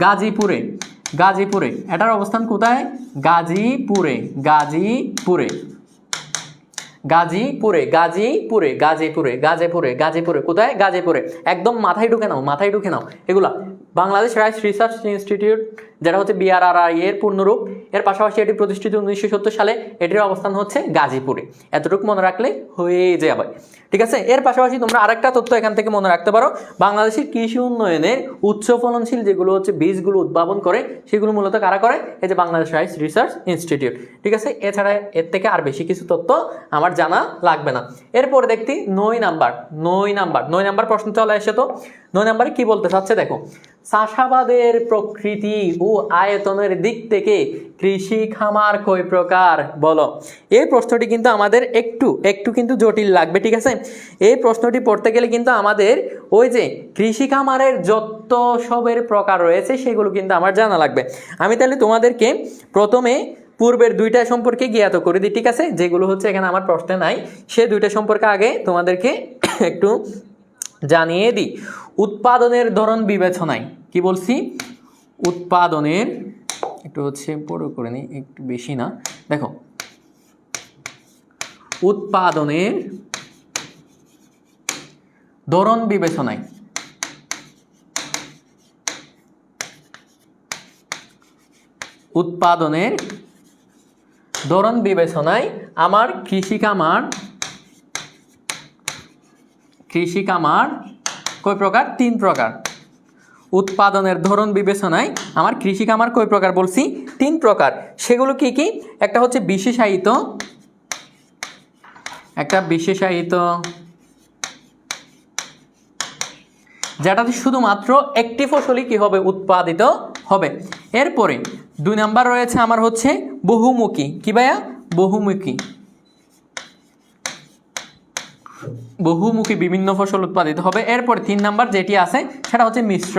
গাজীপুরে। এটার অবস্থান কোথায়? গাজীপুরে। কোথায়? গাজীপুরে। একদম মাথায় ঢুকে নাও এগুলা। বাংলাদেশ রাইস রিসার্চ ইনস্টিটিউট যেটা হচ্ছে BRRI এর পূর্ণরূপ, এর পাশাপাশি এটি প্রতিষ্ঠিত 1970 সালে, এটির অবস্থান হচ্ছে গাজীপুরে। এতটুকু মনে রাখলে হয়ে যাবে, ঠিক আছে। এর পাশাপাশি তোমরা আরেকটা তথ্য এখান থেকে মনে রাখতে পারো, বাংলাদেশের কৃষি উন্নয়নের উচ্চ ফলনশীল যেগুলো হচ্ছে বীজগুলো উদ্ভাবন করে সেগুলো মূলত কারা করে? এই যে বাংলাদেশ রাইস রিসার্চ ইনস্টিটিউট, ঠিক আছে। এছাড়া এর থেকে আর বেশি কিছু তথ্য আমার জানা লাগবে না। এরপর দেখতি 9 নাম্বার প্রশ্ন চলে এসে তো 9 নাম্বারে কি বলতে চাচ্ছে দেখো, চাষাবাদের প্রকৃতি ও আয়তনের দিক থেকে কৃষি খামার কয় প্রকার বলো? এই প্রশ্নটি কিন্তু আমাদের একটু কিন্তু জটিল লাগবে, ঠিক আছে। এই প্রশ্নটি পড়তে গেলে কিন্তু আমাদের ওই যে কৃষি খামারের যত সবের প্রকার রয়েছে সেগুলো কিন্তু আমার জানা লাগবে। আমি তাহলে তোমাদেরকে প্রথমে পূর্বের দুইটা সম্পর্কে জ্ঞাত করে দিই, ঠিক আছে, যেগুলো হচ্ছে এখানে আমার প্রশ্নে নাই, সে দুইটা সম্পর্কে আগে তোমাদেরকে একটু জানিয়ে দিই। উৎপাদনের ধরন বিবেচনায় কি বলছি? উৎপাদনের একটু হচ্ছে বড় করে নিই, একটু বেশি না, দেখো উৎপাদনের ধরন বিবেচনায় উৎপাদনের ধরন বিবেচনায় আমার কৃষি কামার কয় প্রকার? 3 প্রকার। উৎপাদনের ধরন বিবেচনায় আমার কৃষি কামার কয় প্রকার বলছি? 3 প্রকার। সেগুলো কি কি? একটা হচ্ছে বিশেষায়িত, যেটাতে শুধুমাত্র একটি ফসলই কি হবে? উৎপাদিত হবে। এরপরে 2 নাম্বার রয়েছে আমার হচ্ছে বহুমুখী। কি ভাইয়া? বহুমুখী বিভিন্ন ফসল উৎপাদিত হবে। এরপরে 3 নাম্বার যেটি আছে সেটা হচ্ছে মিশ্র।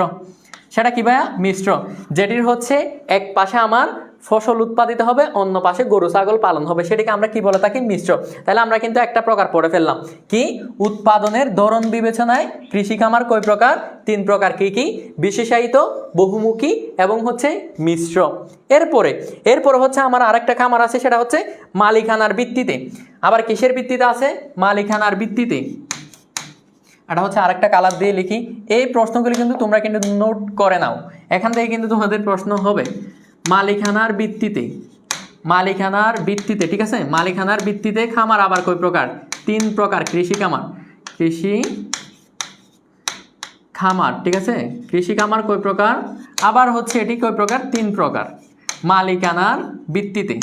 সেটা কি ভাইয়া? মিশ্র, যেটির হচ্ছে এক পাশে আমার ফসল উৎপাদিত হবে, অন্য পাশে গরু ছাগল পালন হবে, সেটাকে আমরা কি বলে থাকি? মিশ্র। তাহলে আমরা কিন্তু একটা প্রকার পড়ে ফেললাম। কি? উৎপাদনের ধরন বিবেচনায় কৃষি কামার কয় প্রকার? 3 প্রকার। কি কি? বিশেষায়িত, বহুমুখী এবং হচ্ছে মিশ্র। এরপরে হচ্ছে আমার আরেকটা খামার আছে, সেটা হচ্ছে মালিকানার ভিত্তিতে। আবার কিসের ভিত্তিতে আছে? মালিকানার ভিত্তিতে। এটা হচ্ছে আরেকটা কালার দিয়ে লিখি। এই প্রশ্নগুলি কিন্তু তোমরা কিন্তু নোট করে নাও, এখান থেকে কিন্তু তোমাদের প্রশ্ন হবে। মালিকানার ভিত্তিতে, ঠিক আছে? মালিকানার ভিত্তিতে খামার আবার কয় প্রকার? 3 প্রকার। কৃষি খামার, ঠিক আছে? কৃষি খামার কয় প্রকার? আবার হচ্ছে এটি কয় প্রকার? 3 প্রকার। মালিকানার ভিত্তিতে।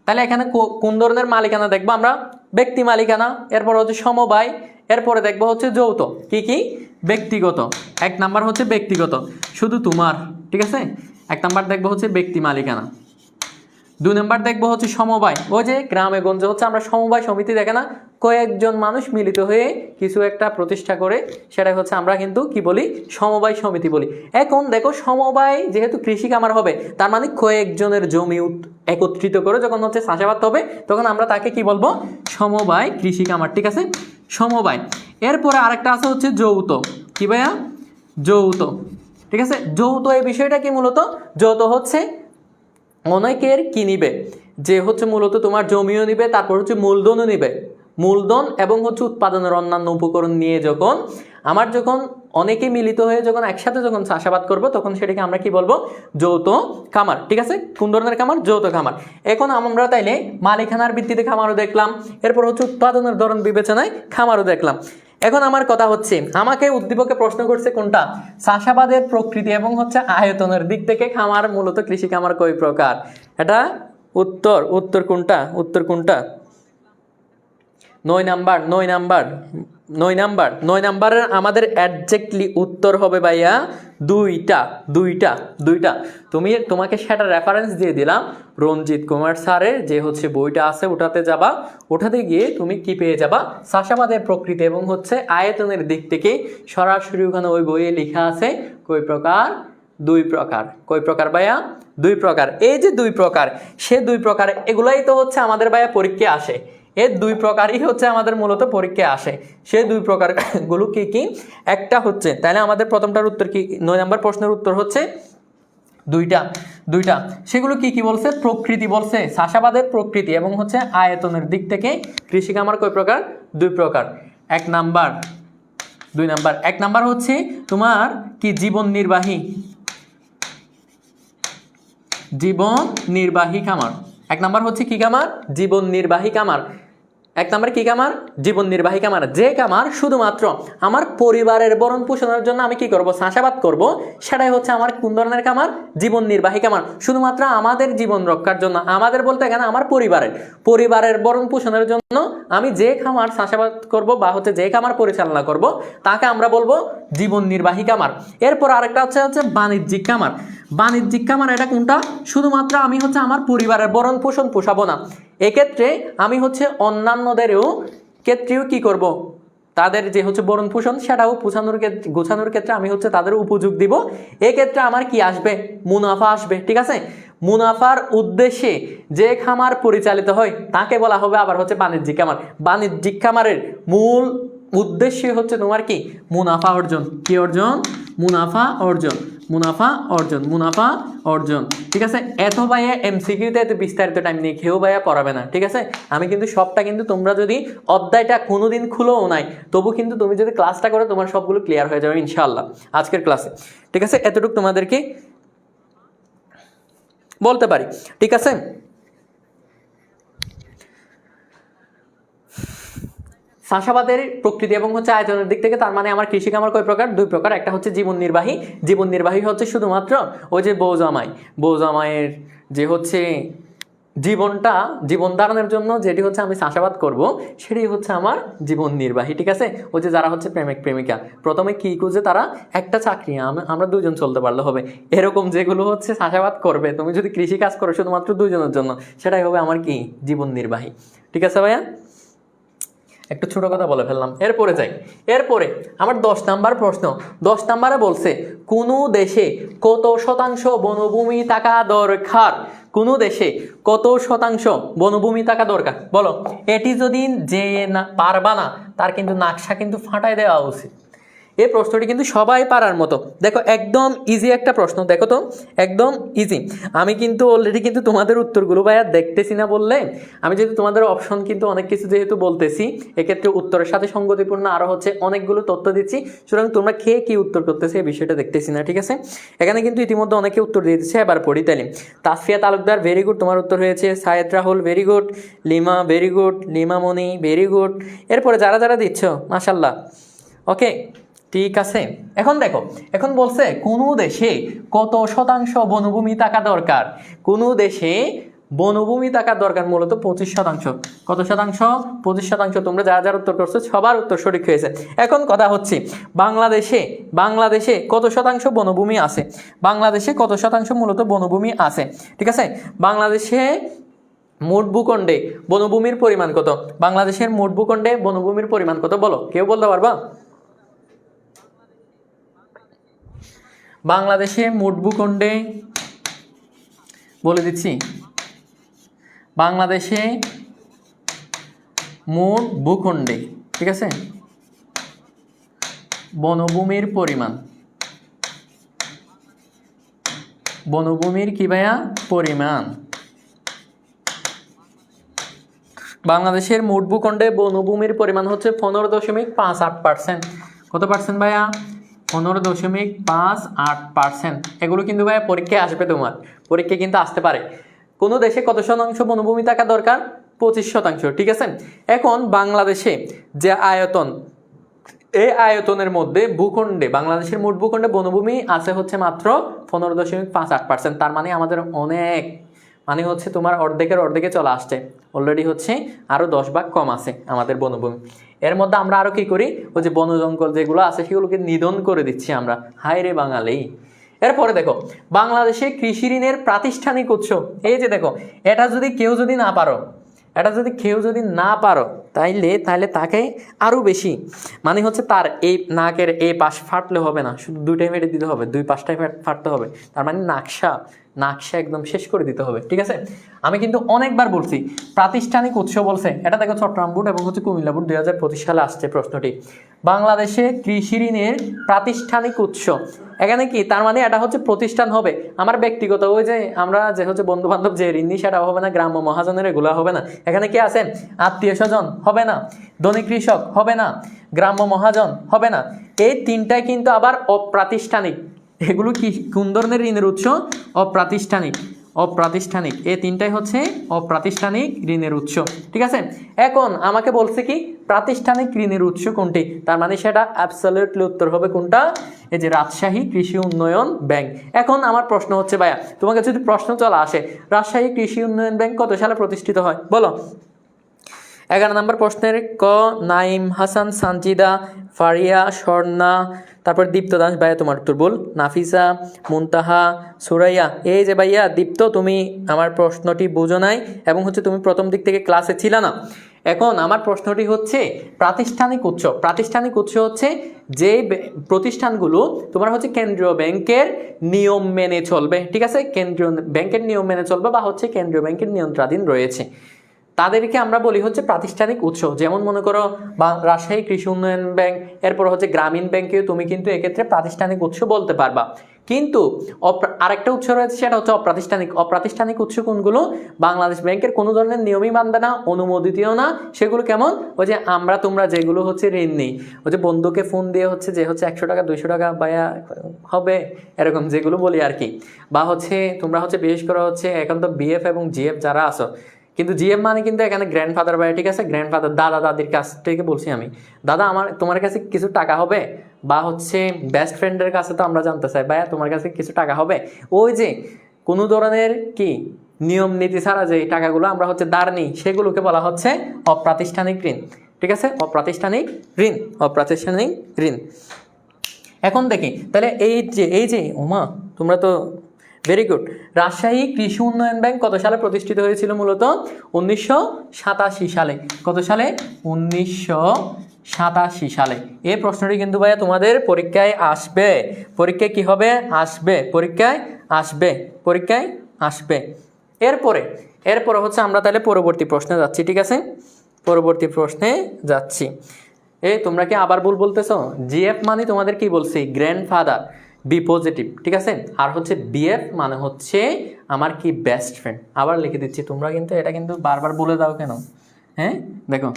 তাহলে এখানে কোন ধরনের মালিকানা দেখবো আমরা? ব্যক্তি মালিকানা, এরপর হচ্ছে সমবায়, এরপরে দেখবো হচ্ছে যৌথ। কি কি? ব্যক্তিগত। 1 নাম্বার হচ্ছে ব্যক্তিগত, শুধু তোমার, ঠিক আছে? 1 নাম্বার দেখবো হচ্ছে ব্যক্তি মালিকানা। 2 নাম্বার দেখবো হচ্ছে সমবায়। ওই যে গ্রামে গঞ্জে হচ্ছে আমরা সমবায় সমিতি, দেখে না? কয়েকজন মানুষ মিলিত হয়ে কিছু একটা প্রতিষ্ঠা করে, সেটাই হচ্ছে আমরা কিন্তু কি বলি? সমবায় সমিতি বলি। এখন দেখো, সমবায় যেহেতু কৃষি কামার হবে, তার মানে কয়েকজনের জমি একত্রিত করে যখন হচ্ছে চাষাবাদ হবে, তখন আমরা তাকে কি বলবো? সমবায় কৃষি কামার, ঠিক আছে? সমবায়। এরপরে আরেকটা আছে হচ্ছে যৌথ। কি ভাইয়া? যৌথ, ঠিক আছে? যৌথ এই বিষয়টা কি? মূলত যৌথ হচ্ছে অনেকের কি নিবে, যে হচ্ছে মূলত তোমার জমিও নিবে, তারপর হচ্ছে মূলধনও নিবে। মূলধন এবং হচ্ছে উৎপাদনের অন্যান্য উপকরণ নিয়ে যখন অনেকে মিলিত হয়ে যখন একসাথে যখন চাষাবাদ করব, তখন সেটাকে আমরা কি বলবো? যৌথ খামার, ঠিক আছে? কোন ধরনের খামার? যৌথ খামার। এখন আমরা তাইলে মালিকানার ভিত্তিতে খামারও দেখলাম, এরপর হচ্ছে উৎপাদনের ধরন বিবেচনায় খামারও দেখলাম। এখন আমার কথা হচ্ছে, আমাকে উদ্দীপকে প্রশ্ন করছে কোনটা? চাষাবাদের প্রকৃতি এবং হচ্ছে আয়তনের দিক থেকে খামার, মূলত কৃষি খামার কয় প্রকার? এটা উত্তর কোনটা? 9 নাম্বারের আমাদের এক্স্যাক্টলি উত্তর হবে ভাইয়া দুইটা। তোমাকে সেটা রেফারেন্স দিয়ে দিলাম, রঞ্জিত কুমার স্যারের যে হচ্ছে বইটা আছে, ওটাতে যাবা, ওটাতে গিয়ে তুমি কি পেয়ে যাবা? চাষাবাদের প্রকৃতি এবং হচ্ছে আয়তনের দিক থেকে সরাসরি ওখানে ওই বইয়ে লেখা আছে কয় প্রকার? 2 প্রকার। কয় প্রকার ভাইয়া? 2 প্রকার। এই যে 2 প্রকার, সে 2 প্রকার, এগুলাই তো হচ্ছে আমাদের ভাইয়া পরীক্ষায় আসে। এই 2 প্রকারই হচ্ছে আমাদের মূলত পরীক্ষায় আসে। সেই 2 প্রকার গুলো কি কি? একটা হচ্ছে, তাহলে আমাদের প্রথমটার উত্তর কি? 9 নম্বর প্রশ্নের উত্তর হচ্ছে দুইটা। সেগুলো কি কি বলছে? প্রকৃতি বলছে, চাষাবাদের প্রকৃতি এবং হচ্ছে আয়তনের দিক থেকে কৃষি খামার কয় প্রকার? 2 প্রকার। 1 নাম্বার, 2 নাম্বার। 1 নাম্বার হচ্ছে তোমার কি? জীবন নির্বাহী খামার। 1 নাম্বার হচ্ছে কি খামার? জীবন নির্বাহী খামার। 1 নাম্বার কি খামার? জীবন নির্বাহী খামার। যে খামার শুধুমাত্র আমার পরিবারের ভরণ পোষণের জন্য আমি কি করব? চাষাবাদ করব, সেটাই হচ্ছে আমার কোন ধরনের খামার? জীবন নির্বাহী খামার। শুধুমাত্র আমাদের জীবন রক্ষার জন্য, আমাদের বলতে এখানে আমার পরিবারের ভরণ পোষণের জন্য আমি যে খামার চাষাবাদ করব বা হচ্ছে যে খামার পরিচালনা করব, তাকে আমরা বলবো জীবন নির্বাহী খামার। এরপর আরেকটা হচ্ছে বাণিজ্যিক খামার। বাণিজ্যিক খামার এটা কোনটা? শুধুমাত্র আমি হচ্ছে আমার পরিবারের ভরণ পোষণ পোষাবো না, এক্ষেত্রে আমি হচ্ছে অন্যান্যদেরও ক্ষেত্রেও কি করব? তাদের যে হচ্ছে ভরণ পোষণ সেটাও গোছানোর ক্ষেত্রে আমি হচ্ছে তাদের উপযোগ দিব। এক্ষেত্রে আমার কি আসবে? মুনাফা আসবে, ঠিক আছে? মুনাফার উদ্দেশ্যে যে খামার পরিচালিত হয় তাকে বলা হবে আবার হচ্ছে বাণিজ্যিক খামার। বাণিজ্যিক খামারের মূল উদ্দেশ্য হচ্ছে তোমার কি? মুনাফা অর্জন। কি অর্জন? মুনাফা অর্জন, ঠিক আছে? এত ভাইয়া এমসিকিউতে এত বিস্তারিত টাইম নিয়ে কেউ ভাইয়া পড়াবে না, ঠিক আছে? আমি কিন্তু সবটা কিন্তু তোমরা যদি অধ্যায়টা কোনোদিন খুলেও নাই, তবু কিন্তু তুমি যদি ক্লাসটা করো, তোমার সবগুলো ক্লিয়ার হয়ে যাবে ইনশাআল্লাহ আজকের ক্লাসে, ঠিক আছে? এতটুকু তোমাদেরকে বলতে পারি, ঠিক আছে? চাষাবাদের প্রকৃতি এবং হচ্ছে আয়তনের দিক থেকে তার মানে আমার কৃষি খামার কয় প্রকার? 2 প্রকার। একটা হচ্ছে জীবন নির্বাহী। জীবন নির্বাহী হচ্ছে শুধুমাত্র ওই যে বউ জামাইয়ের যে হচ্ছে জীবন ধারণের জন্য যেটি হচ্ছে আমি চাষাবাদ করব, সেটি হচ্ছে আমার জীবন নির্বাহী। ঠিক আছে, ওই যে যারা হচ্ছে প্রেমিক প্রেমিকা প্রথমে কি খুঁজে, তারা একটা চাকরি, আমরা 2 জন চলতে পারলে হবে, এরকম যেগুলো হচ্ছে চাষাবাদ করবে, তুমি যদি কৃষি কাজ করো শুধুমাত্র 2 জনের জন্য, সেটাই হবে আমার কি? জীবন নির্বাহী। ঠিক আছে ভাইয়া, একটু ছোট কথা বলে ফেললাম। এরপরে যাই। এরপরে আমার 10 নাম্বার প্রশ্ন। 10 নাম্বারে বলছে কোনো দেশে কত শতাংশ বনভূমি থাকা দরকার? কোনো দেশে কত শতাংশ বনভূমি থাকা দরকার বলো? এটি যদি যে না পারবা না, তার কিন্তু নাকশা কিন্তু ফাটাই দেওয়া উচিত। এই প্রশ্নটি কিন্তু সবাই পারার মতো। দেখো একদম ইজি একটা প্রশ্ন, দেখো তো একদম ইজি। আমি কিন্তু অলরেডি কিন্তু তোমাদের উত্তরগুলো ভাইয়া দেখতেছি না বললে, আমি যেহেতু তোমাদের অপশন কিন্তু অনেক কিছু যেহেতু বলতেছি, এক্ষেত্রে উত্তরের সাথে সঙ্গতিপূর্ণ আরও হচ্ছে অনেকগুলো তথ্য দিচ্ছি, সুতরাং তোমরা খেয়ে কি উত্তর করতেছে এই বিষয়টা দেখতেছি না। ঠিক আছে, এখানে কিন্তু ইতিমধ্যে অনেকে উত্তর দিয়ে দিচ্ছে, এবার পড়ি তাইলে। তাসফিয়া তালুকদার ভেরি গুড, তোমার উত্তর হয়েছে। Sayed Rahul very good. Lima very good. Lima Moni very good. এরপরে যারা যারা দিচ্ছ মাশাল্লাহ, ওকে ঠিক আছে। এখন দেখো, এখন বলছে কোনো দেশে কত শতাংশ বনভূমি থাকা দরকার? কোনো দেশে বনভূমি থাকার দরকার মূলত 25%। কত শতাংশ? 25%। তোমরা যারা যারা উত্তর করছো সবার উত্তর সঠিক হয়েছে। এখন কথা হচ্ছে বাংলাদেশে কত শতাংশ বনভূমি আছে? বাংলাদেশে কত শতাংশ মূলত বনভূমি আছে? ঠিক আছে, বাংলাদেশে মোট ভূখণ্ডে বনভূমির পরিমাণ কত? বাংলাদেশের মোট ভূখণ্ডে বনভূমির পরিমাণ কত বলো? কেউ বলতে পারবা? বাংলাদেশে মোট ভূখণ্ডে বলে দিচ্ছি, বাংলাদেশে মোট ভূখণ্ডে, ঠিক আছে, বনভূমির পরিমাণ, বনভূমির কি ভাইয়া? পরিমাণ। বাংলাদেশের মোট ভূখণ্ডে বনভূমির পরিমাণ হচ্ছে 15.58%। কত পার্সেন্ট ভাইয়া? 15.58%। এগুলো কিন্তু ভাইয়া পরীক্ষায় আসবে, তোমার পরীক্ষায় কিন্তু আসতে পারে। কোনো দেশে কত শতাংশ বনভূমি থাকা দরকার? 25%। ঠিক আছে, এখন বাংলাদেশে যে আয়তন, এই আয়তনের মধ্যে ভূখণ্ডে, বাংলাদেশের মোট ভূখণ্ডে বনভূমি আছে হচ্ছে মাত্র 15.58%। তার মানে আমাদের অনেক, মানে হচ্ছে তোমার অর্ধেকে চলে আসছে অলরেডি, হচ্ছে আরও 10 ভাগ কম আছে আমাদের বনভূমি। এর মধ্যে আমরা আরও কী করি? ওই যে বন জঙ্গল যেগুলো আছে সেগুলোকে নিধন করে দিচ্ছি আমরা, হায় রে বাঙালি। এরপরে দেখো বাংলাদেশে কৃষি ঋণের প্রাতিষ্ঠানিক উৎস, এই যে দেখো, এটা যদি কেউ যদি না পারো তাইলে তাকে আরও বেশি, মানে হচ্ছে তার এই নাকের এই পাশ ফাটলে হবে না, শুধু 2টাই মেরে দিতে হবে, 2 পাশটাই ফাটতে হবে। তার মানে নাকশা একদম শেষ করে দিতে হবে। ঠিক আছে, আমি কিন্তু অনেকবার বলছি প্রাতিষ্ঠানিক উৎস বলছে, এটা দেখো চট্টগ্রাম বোর্ড এবং হচ্ছে কুমিল্লা বোর্ড 2025 সালে আসছে প্রশ্নটি। বাংলাদেশে কৃষি ঋণের প্রাতিষ্ঠানিক উৎস, এখানে কি তার মানে এটা হচ্ছে প্রতিষ্ঠান হবে। আমার ব্যক্তিগত ওই যে আমরা যে হচ্ছে বন্ধু বান্ধব যে ঋণ নিই সেটা হবে না, গ্রাম্য মহাজনের এগুলো হবে না। এখানে কি আছে? আত্মীয় স্বজন হবে না, ধনী কৃষক হবে না, গ্রাম্য মহাজন হবে না। এই 3টাই কিন্তু আবার অপ্রাতিষ্ঠানিক। এগুলো কি কোন ধরনের ঋণের উৎস? অপ্রাতিষ্ঠানিক। এই 3টাই হচ্ছে অপ্রাতিষ্ঠানিক ঋণের উৎস। ঠিক আছে, এখন আমাকে বলছে কি প্রাতিষ্ঠানিক ঋণের উৎস কোনটি? তার মানে সেটা অ্যাবসলিউটলি উত্তর হবে কোনটা? এই যে রাজশাহী কৃষি উন্নয়ন ব্যাংক। এখন আমার প্রশ্ন হচ্ছে ভাইয়া, তোমাকে যদি প্রশ্ন চলে আসে রাজশাহী কৃষি উন্নয়ন ব্যাংক কত সালে প্রতিষ্ঠিত হয় বলো? 11 নম্বর প্রশ্নের ক নাইম হাসান, সানজিদা, ফারিয়া, স্বর্ণা, তারপর দীপ্ত দাস। ভাইয়া তোমার উত্তর বল। নাফিসা, মুনতাহা, সুরাইয়া। এই যে ভাইয়া দীপ্ত, তুমি আমার প্রশ্নটি বুঝো নাই এবং হচ্ছে তুমি প্রথম দিক থেকে ক্লাসে ছিল না। এখন আমার প্রশ্নটি হচ্ছে প্রাতিষ্ঠানিক উৎস হচ্ছে যে প্রতিষ্ঠানগুলো তোমার হচ্ছে কেন্দ্রীয় ব্যাংকের নিয়ম মেনে চলবে। ঠিক আছে, কেন্দ্রীয় ব্যাংকের নিয়ম মেনে চলবে বা হচ্ছে কেন্দ্রীয় ব্যাংকের নিয়ন্ত্রণাধীন রয়েছে, তাদেরকে আমরা বলি হচ্ছে প্রাতিষ্ঠানিক উৎস। যেমন মনে করো বা রাজশাহী কৃষি উন্নয়ন ব্যাংক, এরপর হচ্ছে গ্রামীণ ব্যাংকেও তুমি কিন্তু এক্ষেত্রে প্রাতিষ্ঠানিক উৎস বলতে পারবা। কিন্তু আরেকটা উৎস রয়েছে, সেটা হচ্ছে অপ্রাতিষ্ঠানিক উৎস কোনগুলো? বাংলাদেশ ব্যাংকের কোনো ধরনের নিয়মই মানবে না, অনুমোদিতও না। সেগুলো কেমন? ওই যে তোমরা যেগুলো হচ্ছে ঋণ নেই, ওই যে বন্ধুকে ফোন দিয়ে হচ্ছে যে হচ্ছে 100 টাকা 200 টাকা ভাইয়া হবে এরকম যেগুলো বলি আর কি। বা হচ্ছে তোমরা হচ্ছে বিশেষ করে হচ্ছে এখন তো বিএফ এবং জিএফ যারা আছো, কিন্তু জিএফ মানে কিন্তু এখানে গ্র্যান্ডফাদার ভাই, ঠিক আছে, গ্র্যান্ডফাদার দাদা দাদির কাছ থেকে বলছি আমি, দাদা তোমার কাছে কিছু টাকা হবে, বা হচ্ছে বেস্ট ফ্রেন্ডের কাছে তো আমরা জানতে চাই ভাইয়া তোমার কাছে কিছু টাকা হবে, ওই যে কোনো ধরনের কি নিয়ম নীতি ছাড়া যে টাকাগুলো আমরা হচ্ছে ধার নিই সেগুলোকে বলা হচ্ছে অপ্রাতিষ্ঠানিক ঋণ, ঠিক আছে, অপ্রাতিষ্ঠানিক ঋণ, অপ্রাতিষ্ঠানিক ঋণ। এখন দেখি তাহলে এই যে ওমা তোমরা তো ভেরি গুড। রাজশাহী কৃষি উন্নয়ন ব্যাংক কত সালে প্রতিষ্ঠিত হয়েছিল? মূলত 1987 সালে। কত সালে? 1987 সালে। এই প্রশ্নটি কিন্তু ভাইয়া তোমাদের পরীক্ষায় আসবে। পরীক্ষায় কি হবে? আসবে, পরীক্ষায় আসবে, পরীক্ষায় আসবে। এরপরে হচ্ছে আমরা তাহলে পরবর্তী প্রশ্নে যাচ্ছি, ঠিক আছে, পরবর্তী প্রশ্নে যাচ্ছি। তোমরা কি আবার ভুল বলতেছো? জিএফ মানে তোমাদের কি বলছি? গ্র্যান্ডফাদার, বি পজিটিভ, ঠিক আছে, আর হচ্ছে বিএফ মানে হচ্ছে আমার কি বেস্ট ফ্রেন্ড। আবার লিখে দিচ্ছি, তোমরা কিন্তু এটা কিন্তু বারবার বলে দাও কেন? হ্যাঁ দেখো,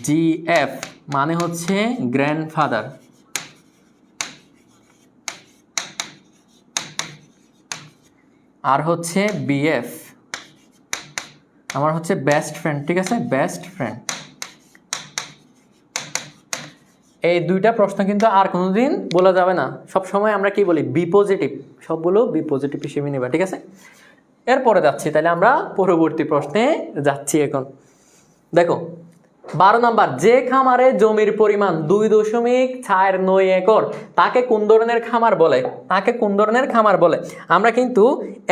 জিএফ মানে হচ্ছে গ্র্যান্ডফাদার, আর হচ্ছে বিএফ আমার হচ্ছে বেস্ট ফ্রেন্ড, ঠিক আছে, বেস্ট ফ্রেন্ড। এই দুইটা প্রশ্ন কিন্তু আর কোনোদিন বলা যাবে না। সব সময় আমরা কি বলি? বি পজিটিভ, সবগুলো বি পজিটিভ হিসেবে নেবা, ঠিক আছে। এরপরে যাচ্ছি, তাহলে আমরা পরবর্তী প্রশ্নে যাচ্ছি এখন। দেখো 12 নাম্বার, যে খামারে জমির পরিমাণ 2.49 একর তাকে কোন ধরনের খামার বলে? তাকে কোন ধরনের খামার বলে? আমরা কিন্তু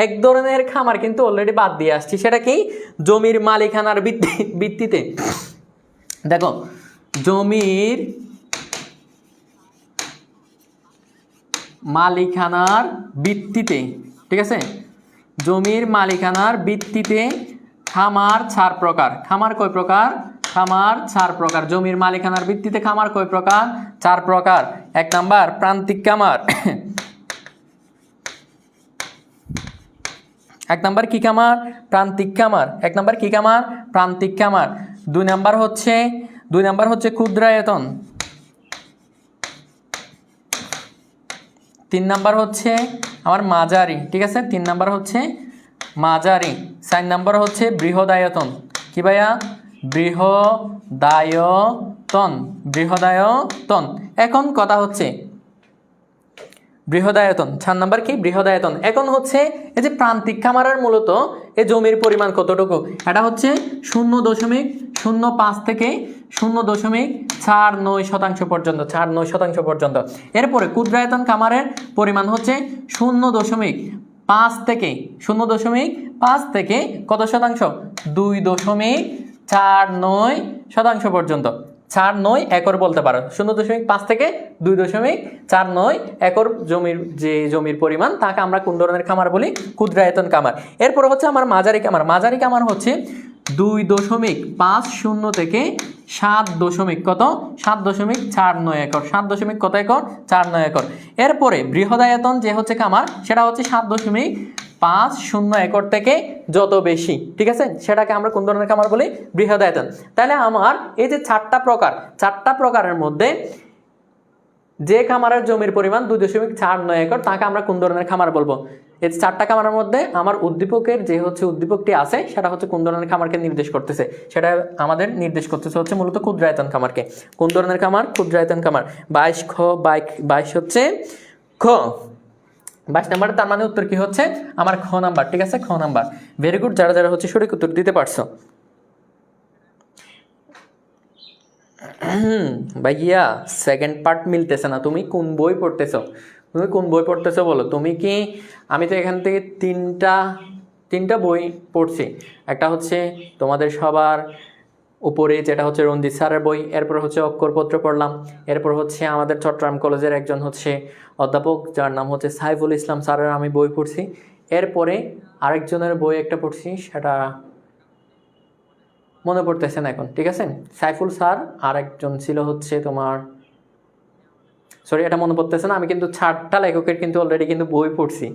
এক ধরনের খামার কিন্তু অলরেডি বাদ দিয়ে আসছি, সেটা কি? জমির মালিকানার ভিত্তিতে। দেখো জমির মালিকানার ভিত্তিতে, ঠিক আছে, জমির মালিকানার ভিত্তিতে খামার 4 প্রকার। খামার কয় প্রকার? খামার 4 প্রকার। জমির মালিকানার ভিত্তিতে খামার কয় প্রকার? 4 প্রকার। 1 নাম্বার প্রান্তিক খামার। 1 নাম্বার কি খামার? প্রান্তিক খামার। 1 নাম্বার কি খামার? প্রান্তিক খামার। 2 নাম্বার হচ্ছে ক্ষুদ্রায়তন। 3 নাম্বার হচ্ছে আমার মাঝারি, ঠিক আছে, 3 নাম্বার হচ্ছে মাঝারি। 4 নাম্বার হচ্ছে বৃহদায়তন। কি ভাইয়া? বৃহদায়তন, বৃহদায়তন। এখন কথা হচ্ছে বৃহদায়তন, 4 নাম্বার কি? বৃহদায়তন। এখন হচ্ছে এই যে প্রান্তিক খামারের মূলত এই জমির পরিমাণ কতটুকু? এটা হচ্ছে 0.05 থেকে 0.49% পর্যন্ত, 49% পর্যন্ত। এরপরে ক্ষুদ্রায়তন খামারের পরিমাণ হচ্ছে 0.5 থেকে কত শতাংশ? 2.49% পর্যন্ত। 49 একর বলতে পারো। 0.5 থেকে 2.49 একর জমির পরিমাণ, তাকে আমরা কোন ধরনের খামার বলি? ক্ষুদ্রায়তন খামার। এরপর হচ্ছে আমার মাঝারি খামার। মাঝারি খামার হচ্ছে 2.50 থেকে 7.49 একর। 7.49 একর। এরপরে বৃহদায়তন যে হচ্ছে খামার, সেটা হচ্ছে 7.50 একর থেকে যত বেশি, ঠিক আছে, সেটাকে আমরা কোন ধরনের খামার বলি? বৃহদায়তন। তাহলে আমার এই যে 4টা প্রকারের মধ্যে যে খামারের জমির পরিমাণ 2.49 একর, তাকে আমরা কোন ধরনের খামার বলবো? এই 4টা খামারের মধ্যে আমার উদ্দীপকের যে হচ্ছে উদ্দীপকটি আছে, সেটা হচ্ছে কোন ধরনের খামারকে নির্দেশ করতেছে? সেটা আমাদের নির্দেশ করতেছে হচ্ছে মূলত ক্ষুদ্রায়তন খামারকে। কোন ধরনের খামার? ক্ষুদ্রায়তন খামার। 22 হচ্ছে খ। 22 নাম্বার, তার মানে উত্তর কি হচ্ছে? আমার খ নাম্বার, ঠিক আছে, খ নাম্বার। ভেরি গুড, যারা হচ্ছে সঠিক উত্তর দিতে পারছো। ভাইয়া সেকেন্ড পার্ট মিলতেছে না। তুমি কোন বই পড়তেছো? বলো তুমি কি? আমি তো এখান থেকে তিনটা বই পড়ছি। একটা হচ্ছে তোমাদের সবার উপরে, যেটা হচ্ছে রঞ্জিত স্যারের বই। এরপর হচ্ছে অক্ষরপত্র পড়লাম। এরপর হচ্ছে আমাদের চট্টগ্রাম কলেজের একজন হচ্ছে অধ্যাপক, যার নাম হচ্ছে সাইফুল ইসলাম স্যারের আমি বই পড়ছি। এরপরে আরেকজনের বই একটা পড়ছি, সেটা মনে পড়তেছে না এখন, ঠিক আছে। সাইফুল স্যার, আর একজন ছিল হচ্ছে তোমার, সরি এটা মনে পড়তেছে না। আমি কিন্তু 4টা লেখকের কিন্তু অলরেডি কিন্তু বই পড়ছি।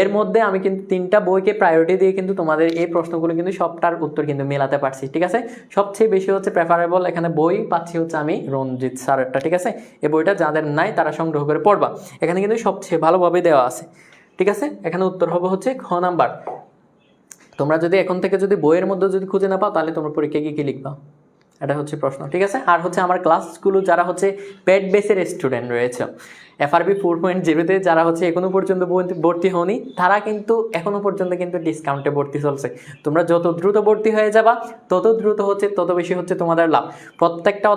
এর মধ্যে আমি কিন্তু 3টা বইকে প্রায়োরিটি দিয়ে কিন্তু তোমাদের এই প্রশ্নগুলো কিন্তু সবটার উত্তর কিন্তু মেলাতে পারছি, ঠিক আছে। সবচেয়ে বেশি হচ্ছে প্রেফারেবল এখানে বই পাচ্ছি হচ্ছে আমি রঞ্জিত স্যারেরটা, ঠিক আছে। এই বইটা যাদের নাই তারা সংগ্রহ করে পড়বা। এখানে কিন্তু সবচেয়ে ভালোভাবে দেওয়া আছে, ঠিক আছে। এখানে উত্তর হবে হচ্ছে খ নাম্বার। তোমরা যদি এখন থেকে যদি বইয়ের মধ্যে যদি খুঁজে না পাও তাহলে তোমরা পরীক্ষায় কি লিখবা, এটা হচ্ছে প্রশ্ন। ঠিক আছে, আর হচ্ছে আমার ক্লাসগুলো যারা হচ্ছে পেড বেসের স্টুডেন্ট রয়েছে FRB 4.0-তে যারা হচ্ছে এখনো পর্যন্ত ভর্তি হওনি, তারা কিন্তু এখনো পর্যন্ত কিন্তু ডিসকাউন্টে ভর্তি চলছে। তোমরা যত দ্রুত ভর্তি হয়ে যাবা তত দ্রুত হচ্ছে তত বেশি হচ্ছে তোমাদের লাভ। প্রত্যেকটা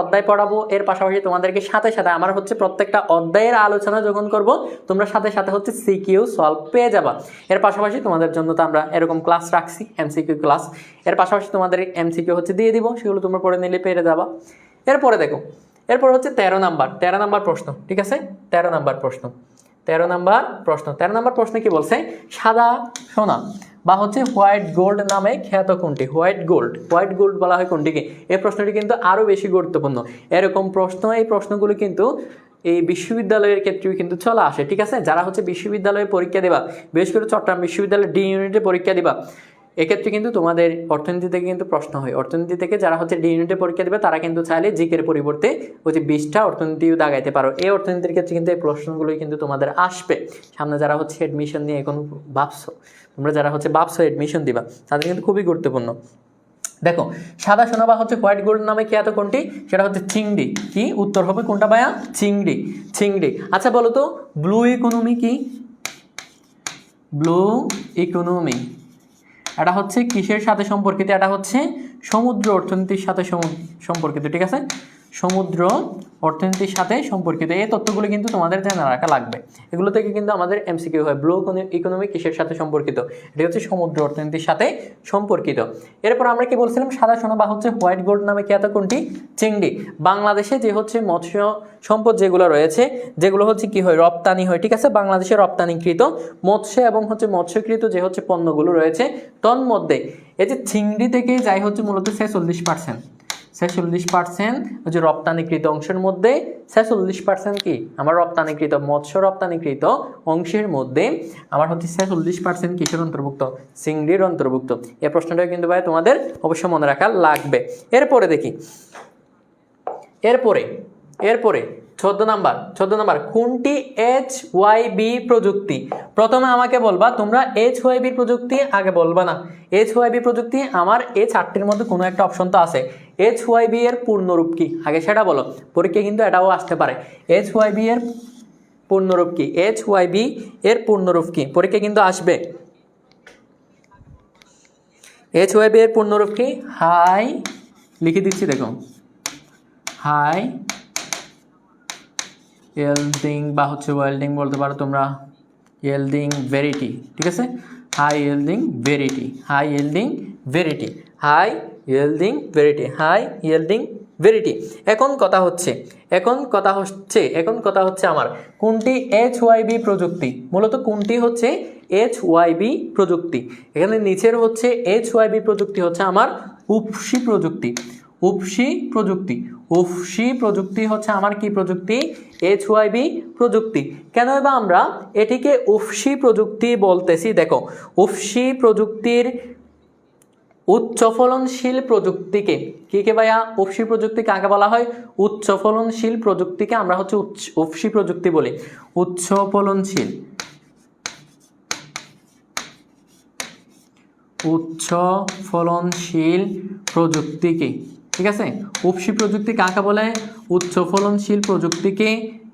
অধ্যায় পড়াবো, এর পাশাপাশি তোমাদেরকে সাথে সাথে আমার হচ্ছে প্রত্যেকটা অধ্যায়ের আলোচনা যখন করব তোমরা সাথে সাথে হচ্ছে সিকিউ সলভ পেয়ে যাবা। এর পাশাপাশি তোমাদের জন্য তো আমরা এরকম ক্লাস রাখছি, MCQ ক্লাস। এর পাশাপাশি তোমাদের MCQ হচ্ছে দিয়ে দিব, সেগুলো তোমরা পড়ে নিলে পেরে যাবা। এরপরে দেখো, এরপর হচ্ছে 13 নাম্বার প্রশ্ন। ঠিক আছে, 13 নাম্বার প্রশ্ন কি বলছে? সাদা সোনা বা হচ্ছে হোয়াইট গোল্ড নামে খ্যাত কোনটি? হোয়াইট গোল্ড বলা হয় কোনটিকে? এই প্রশ্নটি কিন্তু আরও বেশি গুরুত্বপূর্ণ। এরকম প্রশ্ন, এই প্রশ্নগুলো কিন্তু এই বিশ্ববিদ্যালয়ের ক্ষেত্রেও কিন্তু চলে আসে। ঠিক আছে, যারা হচ্ছে বিশ্ববিদ্যালয়ে পরীক্ষা দেবা, বিশেষ করে চট্টগ্রাম বিশ্ববিদ্যালয়ের ডি ইউনিটে পরীক্ষা দিবা, এক্ষেত্রে কিন্তু তোমাদের অর্থনীতি থেকে কিন্তু প্রশ্ন হয়। অর্থনীতি থেকে যারা হচ্ছে ডি ইউনিটে পরীক্ষা দেবে তারা কিন্তু চাইলে জিকের পরিবর্তে হচ্ছে 20টা অর্থনীতিও দাগাইতে পারো। এই অর্থনীতির ক্ষেত্রে কিন্তু এই প্রশ্নগুলোই কিন্তু তোমাদের আসবে। সামনে যারা হচ্ছে অ্যাডমিশন নিয়ে এখন ভাবছো, তোমরা যারা হচ্ছে ভাবছো অ্যাডমিশন দিবা, তাদের কিন্তু খুবই গুরুত্বপূর্ণ। দেখো, সাদা সোনা বা হচ্ছে হোয়াইট গোল্ড নামে খ্যাত কোনটি? সেটা হচ্ছে চিংড়ি। কি উত্তর হবে কোনটা ভাইয়া? চিংড়ি। আচ্ছা বলো তো, ব্লু ইকোনমি কি? ব্লু ইকোনমি এটা হচ্ছে কিসের সাথে সম্পর্কিত? এটা হচ্ছে সমুদ্র অর্থনীতির সাথে সম্পর্কিত। ঠিক আছে, সমুদ্র অর্থনীতির সাথে সম্পর্কিত। এই তথ্যগুলো কিন্তু তোমাদের জানা রাখা লাগবে। এগুলো থেকে কিন্তু আমাদের MCQ হয়। ব্লু ইকোনমি কিসের সাথে সম্পর্কিত? এটি হচ্ছে সমুদ্র অর্থনীতির সাথে সম্পর্কিত। এরপর আমরা কি বলছিলাম? সাদা সোনা বা হচ্ছে হোয়াইট গোল্ড নামে খ্যাত কোনটি? চিংড়ি। বাংলাদেশে যে হচ্ছে মৎস্য সম্পদ যেগুলো রয়েছে, যেগুলো হচ্ছে কি হয়? রপ্তানি হয়। ঠিক আছে, বাংলাদেশে রপ্তানিকৃত মৎস্য এবং হচ্ছে মৎস্যকৃত যে হচ্ছে পণ্যগুলো রয়েছে, তন্মধ্যে এই যে চিংড়ি থেকে যাই হচ্ছে মূলত 46% হচ্ছে রপ্তানিকৃত অংশের মধ্যে। 46% কি আমার রপ্তানিকৃত মৎস্য রপ্তানিকৃত অংশের মধ্যে আমার হচ্ছে 46% কিসের অন্তর্ভুক্ত? চিংড়ির অন্তর্ভুক্ত। এই প্রশ্নটা কিন্তু ভাই তোমাদের অবশ্যই মনে রাখা লাগবে। এরপরে দেখি, এরপরে 14 নাম্বার কোনটি HYB প্রযুক্তি? প্রথমে আমাকে বলবা তোমরা HYB প্রযুক্তি, আগে বলবা না HYB প্রযুক্তি। আমার এই 4টির মধ্যে কোনো একটা অপশন তো আছে। HYB এর পূর্ণরূপ কি? আগে সেটা বলো, পরীক্ষা কিন্তু এটাও আসতে পারে। HYB এর পূর্ণরূপ কি? HYB এর পূর্ণরূপ কি? পরীক্ষা কিন্তু আসবে। HYB এর পূর্ণরূপ কি? হাই, লিখে দিচ্ছি দেখো, হাই ইয়েল্ডিং বা হচ্ছে ওয়েল্ডিং বলতে পারো তোমরা, ইয়েল্ডিং ভেরিটি। ঠিক আছে, হাই ইয়েল্ডিং ভেরিটি। এখন কথা হচ্ছে আমার কোনটি HYB প্রযুক্তি? মূলত কোনটি হচ্ছে HYB প্রযুক্তি? এখানে নিচের হচ্ছে HYB প্রযুক্তি হচ্ছে আমার উপসি প্রযুক্তি হচ্ছে আমার কি প্রযুক্তি? HYB প্রযুক্তি। কেন বা আমরা এটিকে উপসি প্রযুক্তি বলতেছি? দেখো, উপসি প্রযুক্তির উচ্চ ফলনশীল প্রযুক্তিকে কি ভাইয়া? উপসি প্রযুক্তি কাকে বলা হয়? উচ্চ ফলনশীল প্রযুক্তিকে আমরা হচ্ছে উপসি প্রযুক্তি বলি। উচ্চ ফলনশীল প্রযুক্তিকে, ঠিক আছে, উপসি প্রযুক্তি কাকে বলে? উচ্চ ফলনশীল প্রযুক্তিকে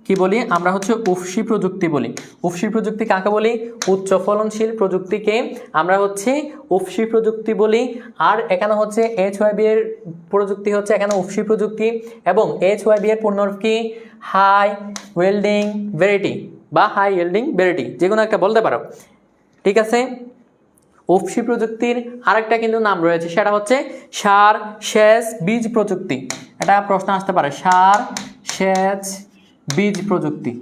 কি বলি? আমরা হচ্ছে উপসি প্রযুক্তি বলি। উপসি প্রযুক্তি কাকে বলি? উচ্চ ফলনশীল প্রযুক্তিকে আমরা হচ্ছে উপসি প্রযুক্তি বলি। আর এখানে হচ্ছে HYB এর প্রযুক্তি হচ্ছে এখানে উপসি প্রযুক্তি, এবং HYB এর পূর্ণরূপ কি? হাই ওয়েল্ডিং ভেরিটি বা হাই ইয়েল্ডিং ভেরিটি, যে কোনো একটা বলতে পারো। ঠিক আছে, উপসি প্রযুক্তির আরেকটা কিন্তু নাম রয়েছে, সেটা হচ্ছে সার সেচ বীজ প্রযুক্তি। এটা প্রশ্ন আসতে পারে, সার সেচ বীজ প্রযুক্তি।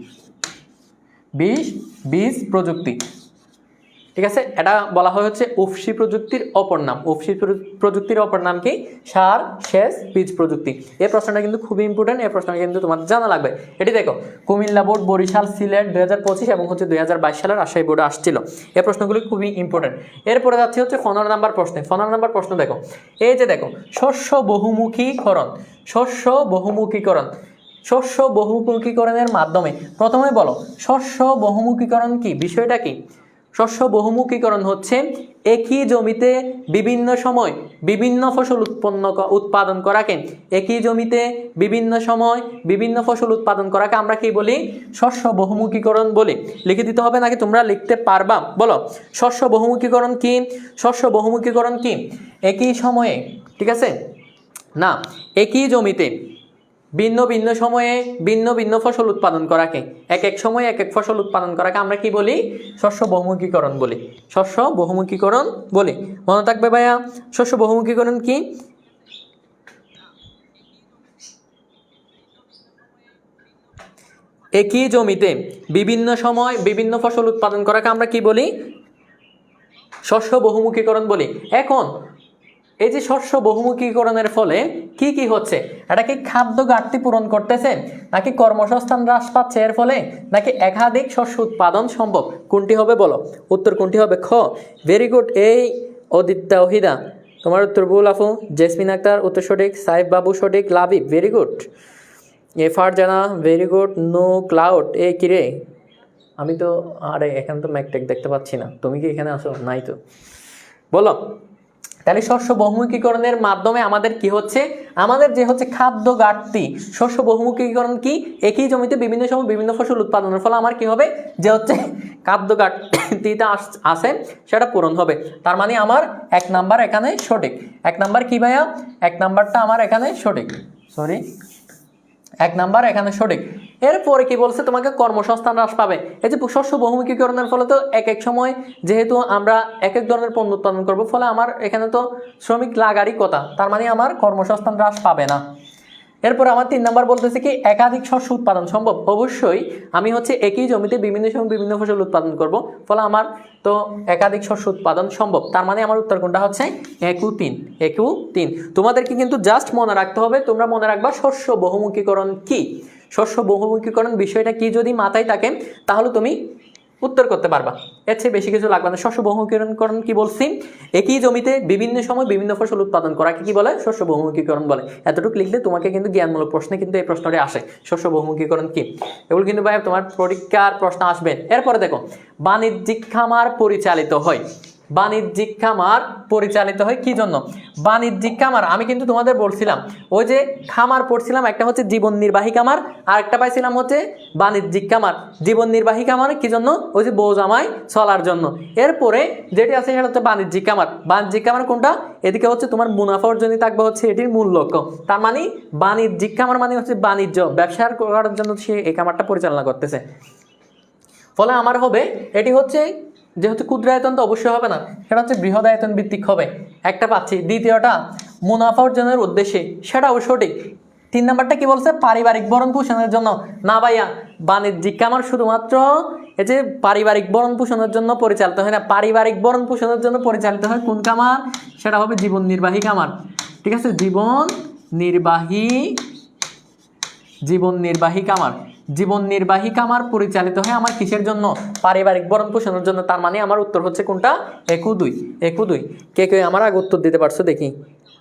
ঠিক আছে, এটা বলা হয় হচ্ছে উপসি প্রযুক্তির অপর নাম। উপসি প্রযুক্তির অপর নাম কি? সার সেচ বীজ প্রযুক্তি। এই প্রশ্নটা কিন্তু খুবই ইম্পর্টেন্ট, এই প্রশ্নটা কিন্তু তোমার জানা লাগবে। এটি দেখো, কুমিল্লা বোর্ড, বরিশাল, সিলেট 2025 এবং হচ্ছে 2022 সালের রাজশাহী বোর্ডে আসছিল। এই প্রশ্নগুলি খুবই ইম্পর্টেন্ট। এরপরে যাচ্ছে হচ্ছে 15 নাম্বার প্রশ্নে। 15 নাম্বার প্রশ্ন দেখো, এই যে দেখো, শস্য বহুমুখীকরণের মাধ্যমে, প্রথমে বলো শস্য বহুমুখীকরণ কি? বিষয়টা কি? শস্য বহুমুখীকরণ হচ্ছে একই জমিতে বিভিন্ন সময় বিভিন্ন ফসল উৎপাদন করাকে, একই জমিতে বিভিন্ন সময় বিভিন্ন ফসল উৎপাদন করাকে আমরা কি বলি? শস্য বহুমুখীকরণ বলি। লিখে দিতে হবে নাকি তোমরা লিখতে পারবা? বলো, শস্য বহুমুখীকরণ কি? শস্য বহুমুখীকরণ কি? একই সময়ে, ঠিক আছে না, একই জমিতে ভিন্ন ভিন্ন সময়ে ভিন্ন ভিন্ন ফসল উৎপাদন করাকে, এক এক সময়ে এক এক ফসল উৎপাদন করাকে আমরা কি বলি? শস্য বহুমুখীকরণ বলি। শস্য বহুমুখীকরণ বলি। মনে থাকবে ভাইয়া, শস্য বহুমুখীকরণ কি? একই জমিতে বিভিন্ন সময় বিভিন্ন ফসল উৎপাদন করাকে আমরা কি বলি? শস্য বহুমুখীকরণ বলি। এখন এই যে শস্য বহুমুখীকরণের ফলে কি কি হচ্ছে? এটা কি খাদ্য ঘাটতি পূরণ করতেছে, নাকি কর্মসংস্থান হ্রাস পাচ্ছে এর ফলে, নাকি একাধিক শস্য উৎপাদন সম্ভব? কোনটি হবে বলো? উত্তর কোনটি হবে? খ। Very good. এই অদিত্যা ওহিদা, তোমার উত্তর ভুল আপু। জেসমিন আক্তার উত্তর সঠিক। সাইফ বাবু সঠিক। Labib very good. Farzana very good. No cloud. এ কিরে, আমি তো আরে এখানে তো ম্যাকটেক দেখতে পাচ্ছি না, তুমি কি এখানে আসো? নাই তো, বলো। তাহলে শস্য বহুমুখীকরণের মাধ্যমে আমাদের কি হচ্ছে? আমাদের যে হচ্ছে খাদ্য ঘাটতি, শস্য বহুমুখীকরণ কি? একই জমিতে বিভিন্ন সময় বিভিন্ন ফসল উৎপাদনের ফলে আমার কি হবে? যে হচ্ছে খাদ্য ঘাটতিটা আছে সেটা পূরণ হবে। তার মানে আমার 1 নাম্বার এখানে সঠিক। 1 নাম্বার কি ভাইয়া? 1 নাম্বারটা আমার এখানে সঠিক। সরি, 1 নাম্বার এখানে সঠিক। এরপরে কি বলছে? তোমাকে কর্মসংস্থান হ্রাস পাবে। এই যে শস্য বহুমুখীকরণের ফলে তো এক এক সময় যেহেতু আমরা এক এক ধরনের পণ্য উৎপাদন করব, ফলে আমার এখানে তো শ্রমিক লাগারই কথা, তার মানে আমার কর্মসংস্থান হ্রাস পাবে না। এরপরে আমার 3 নাম্বার বলতেছে কি? একাধিক শস্য উৎপাদন সম্ভব। অবশ্যই আমি হচ্ছে একই জমিতে বিভিন্ন সময় বিভিন্ন ফসল উৎপাদন করব, ফলে আমার তো একাধিক শস্য উৎপাদন সম্ভব। তার মানে আমার উত্তর কোনটা হচ্ছে? একু 3। একু 3। তোমাদেরকে কিন্তু জাস্ট মনে রাখতে হবে, তোমরা মনে রাখবা শস্য বহুমুখীকরণ কি। শস্য বহুমুখীকরণ বিষয়টা কি যদি মাথায় থাকে তাহলে তুমি উত্তর করতে পারবা, এর চেয়ে বেশি কিছু লাগবে না। শস্য বহুমুখীকরণ কি বলছি? একই জমিতে বিভিন্ন সময় বিভিন্ন ফসল উৎপাদন করাকে কি বলে? শস্য বহুমুখীকরণ বলে। এতটুকু লিখলে তোমাকে কিন্তু জ্ঞানমূলক প্রশ্নে কিন্তু এই প্রশ্নটি আসে, শস্য বহুমুখীকরণ কি। এগুলো কিন্তু ভাই তোমার পরীক্ষার প্রশ্ন আসবে। এরপরে দেখো, বাণিজ্যিক খামার পরিচালিত হয়। বাণিজ্যিক খামার পরিচালিত হয় কি জন্য? বাণিজ্যিক খামার আমি কিন্তু তোমাদের বলছিলাম, ওই যে খামার পড়ছিলাম, একটা হচ্ছে জীবন নির্বাহী খামার, আর একটা পাইছিলাম হচ্ছে বাণিজ্যিক খামার। জীবন নির্বাহী খামার কি জন্য? ওই যে বউ জামাই চলার জন্য। এরপরে যেটি আছে সেটা হচ্ছে বাণিজ্যিক খামার। বাণিজ্যিক খামার কোনটা? এদিকে হচ্ছে তোমার মুনাফা অর্জনই থাকবে হচ্ছে এটির মূল লক্ষ্য। তার মানে বাণিজ্যিক খামার মানে হচ্ছে বাণিজ্য ব্যবসা করার জন্য সে এই খামারটা পরিচালনা করতেছে। ফলে আমার হবে এটি হচ্ছে যেহেতু ক্ষুদ্রায়তন তো অবশ্যই হবে না, সেটা হচ্ছে বৃহদায়তন ভিত্তিক হবে। একটা পাচ্ছি। দ্বিতীয়টা মুনাফা অর্জনের উদ্দেশ্যে, সেটাও সঠিক। 3 নাম্বারটা কি বলছে? পারিবারিক ভরণ পোষণের জন্য। না ভাইয়া, বাণিজ্যিক খামার শুধুমাত্র এই যে পারিবারিক ভরণ পোষণের জন্য পরিচালিত হয় না, পারিবারিক ভরণ পোষণের জন্য পরিচালিত হয় কোন খামার? সেটা হবে জীবন নির্বাহী খামার। ঠিক আছে, জীবন নির্বাহী খামার। জীবন নির্বাহী খামার পরিচালিত হয় আমার কিসের জন্য? পারিবারিক ভরণ পোষণের জন্য। তার মানে আমার উত্তর হচ্ছে কোনটা? একু 2। একু 2। কে কে আমার আগে উত্তর দিতে পারছো দেখি?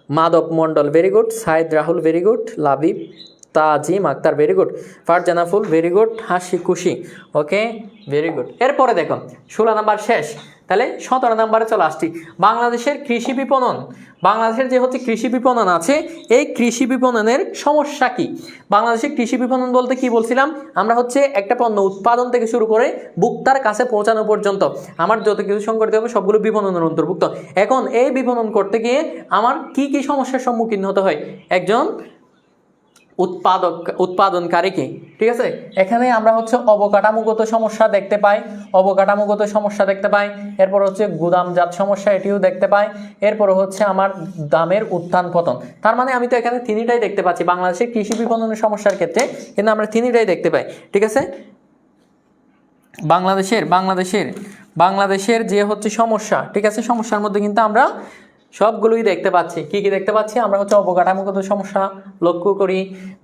Madhab Mondal very good. Sayed Rahul very good. Labib Tazim Akter very good. Farzana ফুল ভেরি গুড। হাসি খুশি ওকে ভেরি গুড। এরপরে দেখো 16 নাম্বার শেষ, তাহলে 17 নাম্বারে চলে আসছি। বাংলাদেশের কৃষি বিপণন। বাংলাদেশের যে হচ্ছে কৃষি বিপণন আছে, এই কৃষি বিপণনের সমস্যা কি? বাংলাদেশের কৃষি বিপণন বলতে কি বলছিলাম? আমরা হচ্ছে একটা পণ্য উৎপাদন থেকে শুরু করে ভোক্তার কাছে পৌঁছানো পর্যন্ত আমার যত কিছু সংগঠিত হবে সবগুলো বিপণনের অন্তর্ভুক্ত। এখন এই বিপণন করতে গিয়ে আমার কি কি সমস্যার সম্মুখীন হতে হয় একজন উৎপাদনকারীকে? ঠিক আছে, এখানে আমরা হচ্ছে অবকাঠামোগত সমস্যা দেখতে পাই, এরপর হচ্ছে গুদামজাত সমস্যা, এটিও দেখতে পাই, এরপর হচ্ছে আমার দামের উত্থান পতন। তার মানে আমি তো এখানে 3টাই দেখতে পাচ্ছি বাংলাদেশের কৃষি বিপণনের সমস্যার ক্ষেত্রে, কিন্তু আমরা 3টাই দেখতে পাই। ঠিক আছে, বাংলাদেশের যে হচ্ছে সমস্যা, ঠিক আছে, সমস্যার মধ্যে কিন্তু আমরা সবগুলোই দেখতে পাচ্ছি। কি কি দেখতে পাচ্ছি? আমরা হচ্ছে অবকাঠামোগত সমস্যা লক্ষ্য করি,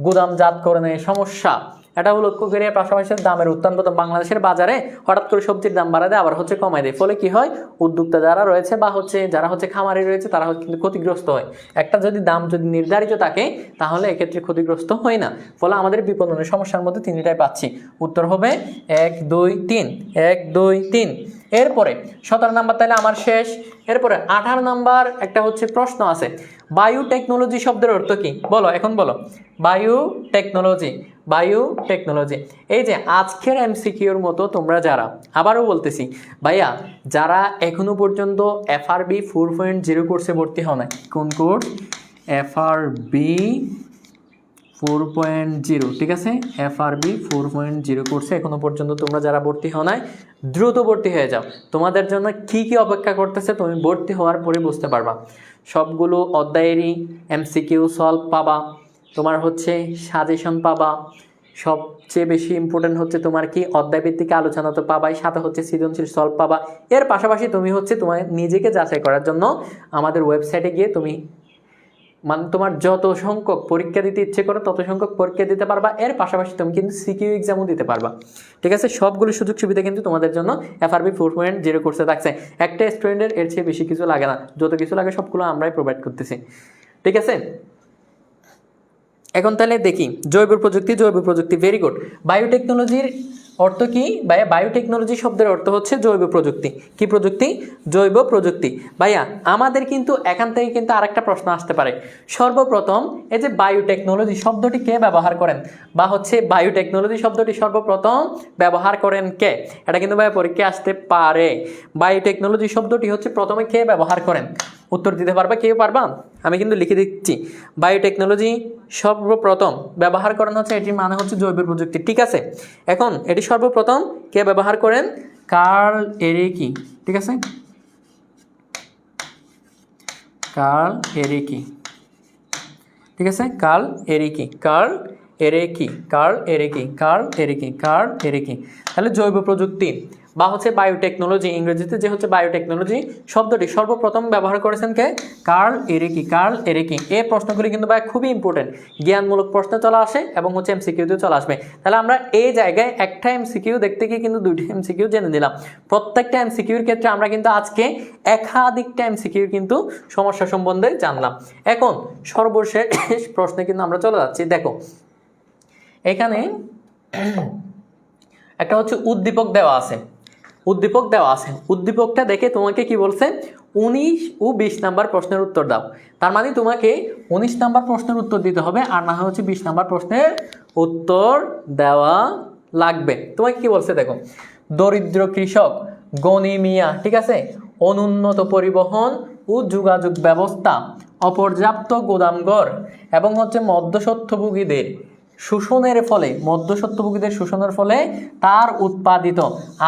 গুদামজাতকরণের সমস্যা এটাও লক্ষ্য করি, পাশাপাশি দামের উত্থান পতন। বাংলাদেশের বাজারে হঠাৎ করে সবজির দাম বাড়ায় দেয়, আবার হচ্ছে কমায় দেয়, ফলে কি হয়? উদ্যোক্তা যারা রয়েছে বা হচ্ছে যারা হচ্ছে খামারি রয়েছে তারা কিন্তু ক্ষতিগ্রস্ত হয়। একটা দাম যদি নির্ধারিত থাকে তাহলে এক্ষেত্রে ক্ষতিগ্রস্ত হয় না। ফলে আমাদের বিপণনের সমস্যার মধ্যে 3টাই পাচ্ছি। উত্তর হবে 1 2 3। 1 2 3। এরপরে 17 নাম্বার তাহলে আমার শেষ। এরপরে 18 নাম্বার একটা হচ্ছে প্রশ্ন আছে, বায়োটেকনোলজি শব্দের অর্থ কি? বলো, এখন বলো। Biotechnology, biotechnology. এই যে আজকের এমসিকিউর মতো তোমরা যারা, আবারও বলতেছি ভাইয়া, যারা এখনো পর্যন্ত FRB 4.0 কোর্সে ভর্তি হও নাই, কোন কোর্স? FRB 4.0, ঠিক আছে, FRB 4.0 কোর্সে এখনো পর্যন্ত তোমরা যারা ভর্তি হও নাই, দ্রুত ভর্তি হয়ে যাও। তোমাদের জন্য কি কি অপেক্ষা করতেছে তুমি ভর্তি হওয়ার পরে বুঝতে পারবা। সবগুলো অধ্যায়েরই MCQ সলভ পাবা, তোমার হচ্ছে সাজেশন পাবা, সবচেয়ে বেশি ইম্পর্টেন্ট হচ্ছে তোমার কি অধ্যায়ভিত্তিক আলোচনা তো পাবাই, সাথে হচ্ছে সৃজনশীল সলভ পাবা। এর পাশাপাশি তুমি হচ্ছে তোমার নিজেকে যাচাই করার জন্য আমাদের ওয়েবসাইটে গিয়ে তুমি মানে তোমার যত সংখ্যক পরীক্ষা দিতে ইচ্ছে করো তত সংখ্যক পরীক্ষা দিতে পারবা। এর পাশাপাশি তুমি কিন্তু সিকিউ এক্সামও দিতে পারবা, ঠিক আছে। সবগুলো সুযোগ সুবিধা কিন্তু তোমাদের জন্য FRB 4.0 কোর্সে থাকছে। একটা স্টুডেন্টের এর চেয়ে বেশি কিছু লাগে না, যত কিছু লাগে সবগুলো আমরাই প্রোভাইড করতেছি, ঠিক আছে। এখন তাহলে দেখি জৈব প্রযুক্তি, ভেরি গুড। বায়োটেকনোলজির অর্থ কি ভাইয়া? বায়োটেকনোলজি শব্দের অর্থ হচ্ছে জৈব প্রযুক্তি। কি প্রযুক্তি? জৈব প্রযুক্তি। ভাইয়া আমাদের কিন্তু এখান থেকে কিন্তু আরেকটা প্রশ্ন আসতে পারে। সর্বপ্রথম এই যে বায়োটেকনোলজি শব্দটি কে ব্যবহার করেন, বা হচ্ছে বায়োটেকনোলজি শব্দটি সর্বপ্রথম ব্যবহার করেন কে? এটা কিন্তু ভাইয়া পরীক্ষায় আসতে পারে। বায়োটেকনোলজি শব্দটি হচ্ছে প্রথমে কে ব্যবহার করেন? উত্তর দিতে পারবা? কেউ পারবা? আমি কিন্তু লিখে দিচ্ছি। বায়োটেকনোলজি সর্বপ্রথম ব্যবহার করেন হচ্ছে, এটির মানে হচ্ছে জৈব প্রযুক্তি, ঠিক আছে। এখন এটি সর্বপ্রথম কে ব্যবহার করেন? কার্ল এরিকি, ঠিক আছে, কার্ল এরিকি, ঠিক আছে, কার্ল এরিকি। তাহলে জৈব প্রযুক্তি বা হচ্ছে বায়োটেকনোলজি, ইংরেজিতে যে হচ্ছে বায়োটেকনোলজি শব্দটি সর্বপ্রথম ব্যবহার করেছেন কে? কার্ল এরিকি। এই প্রশ্নগুলি কিন্তু ভাই খুবই ইম্পর্টেন্ট, জ্ঞানমূলক প্রশ্ন চলে আসে এবং হচ্ছে MCQতে চলে আসবে। তাহলে আমরা এই জায়গায় একটা MCQ দেখতে গিয়ে কিন্তু দুইটা MCQ জেনে নিলাম। প্রত্যেকটা MCQর ক্ষেত্রে আমরা কিন্তু আজকে একাধিকটা MCQর কিন্তু সমস্যা সম্বন্ধে জানলাম। এখন সর্বশেষ প্রশ্নে কিন্তু আমরা চলে যাচ্ছি। দেখো এখানে একটা হচ্ছে উদ্দীপক দেওয়া আছে, উদ্দীপকটা দেখে তোমাকে কি বলছে? 19 ও 20 নাম্বার প্রশ্নের উত্তর দাও। তার মানে তোমাকে 19 নাম্বার প্রশ্নের উত্তর দিতে হবে, আর না হচ্ছে 20 নাম্বার প্রশ্নের উত্তর দেওয়া লাগবে। তোমাকে কি বলছে দেখো, দরিদ্র কৃষক, গনি মিয়া, ঠিক আছে, অনুন্নত পরিবহন ও যোগাযোগ ব্যবস্থা, অপর্যাপ্ত গোদামঘর এবং হচ্ছে মধ্যস্বত্বভোগীদের শোষণের ফলে তার উৎপাদিত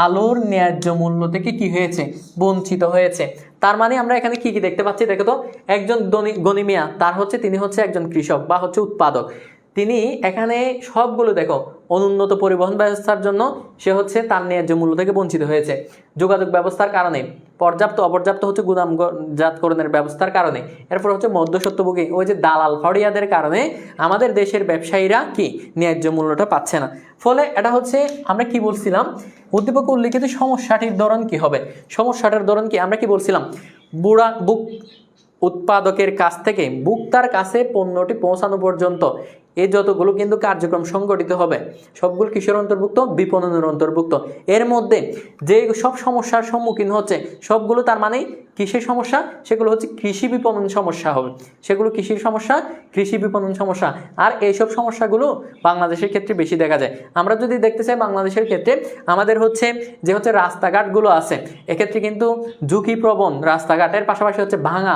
আলুর ন্যায্য মূল্য থেকে কি হয়েছে? বঞ্চিত হয়েছে। তার মানে আমরা এখানে কি কি দেখতে পাচ্ছি দেখো তো। একজন গনি মিয়া, তিনি হচ্ছে একজন কৃষক বা হচ্ছে উৎপাদক। তিনি এখানে সবগুলো দেখো, অনুন্নত পরিবহন ব্যবস্থার জন্য সে হচ্ছে তার ন্যায্য মূল্য থেকে বঞ্চিত হয়েছে, যোগাযোগ ব্যবস্থার কারণে, অপর্যাপ্ত হচ্ছে গুদামজাতকরণের ব্যবস্থার কারণে, এরপর হচ্ছে মধ্যস্বত্বভোগী ওই যে দালাল ফড়িয়াদের কারণে আমাদের দেশের ব্যবসায়ীরা কি ন্যায্য মূল্যটা পাচ্ছে না। ফলে এটা হচ্ছে আমরা কি বলছিলাম, উদ্দীপকে উল্লিখিত সমস্যাটির ধরন কি হবে? সমস্যাটার ধরন কি আমরা কি বলছিলাম? বুক উৎপাদকের কাছ থেকে ভোক্তার কাছে পণ্যটি পৌঁছানো পর্যন্ত এই যতগুলো কিন্তু কার্যক্রম সংগঠিত হবে সবগুলো কিসের অন্তর্ভুক্ত? বিপণনের অন্তর্ভুক্ত। এর মধ্যে যে সব সমস্যার সম্মুখীন হচ্ছে সবগুলো তার মানে কিসের সমস্যা? সেগুলো হচ্ছে কৃষি বিপণন সমস্যা হবে। সেগুলো কৃষির সমস্যা, কৃষি বিপণন সমস্যা। আর এইসব সমস্যাগুলো বাংলাদেশের ক্ষেত্রে বেশি দেখা যায়। আমরা যদি দেখতে চাই বাংলাদেশের ক্ষেত্রে আমাদের হচ্ছে যে হচ্ছে রাস্তাঘাটগুলো আছে, এক্ষেত্রে কিন্তু ঝুঁকিপ্রবণ রাস্তাঘাটের পাশাপাশি হচ্ছে ভাঙা,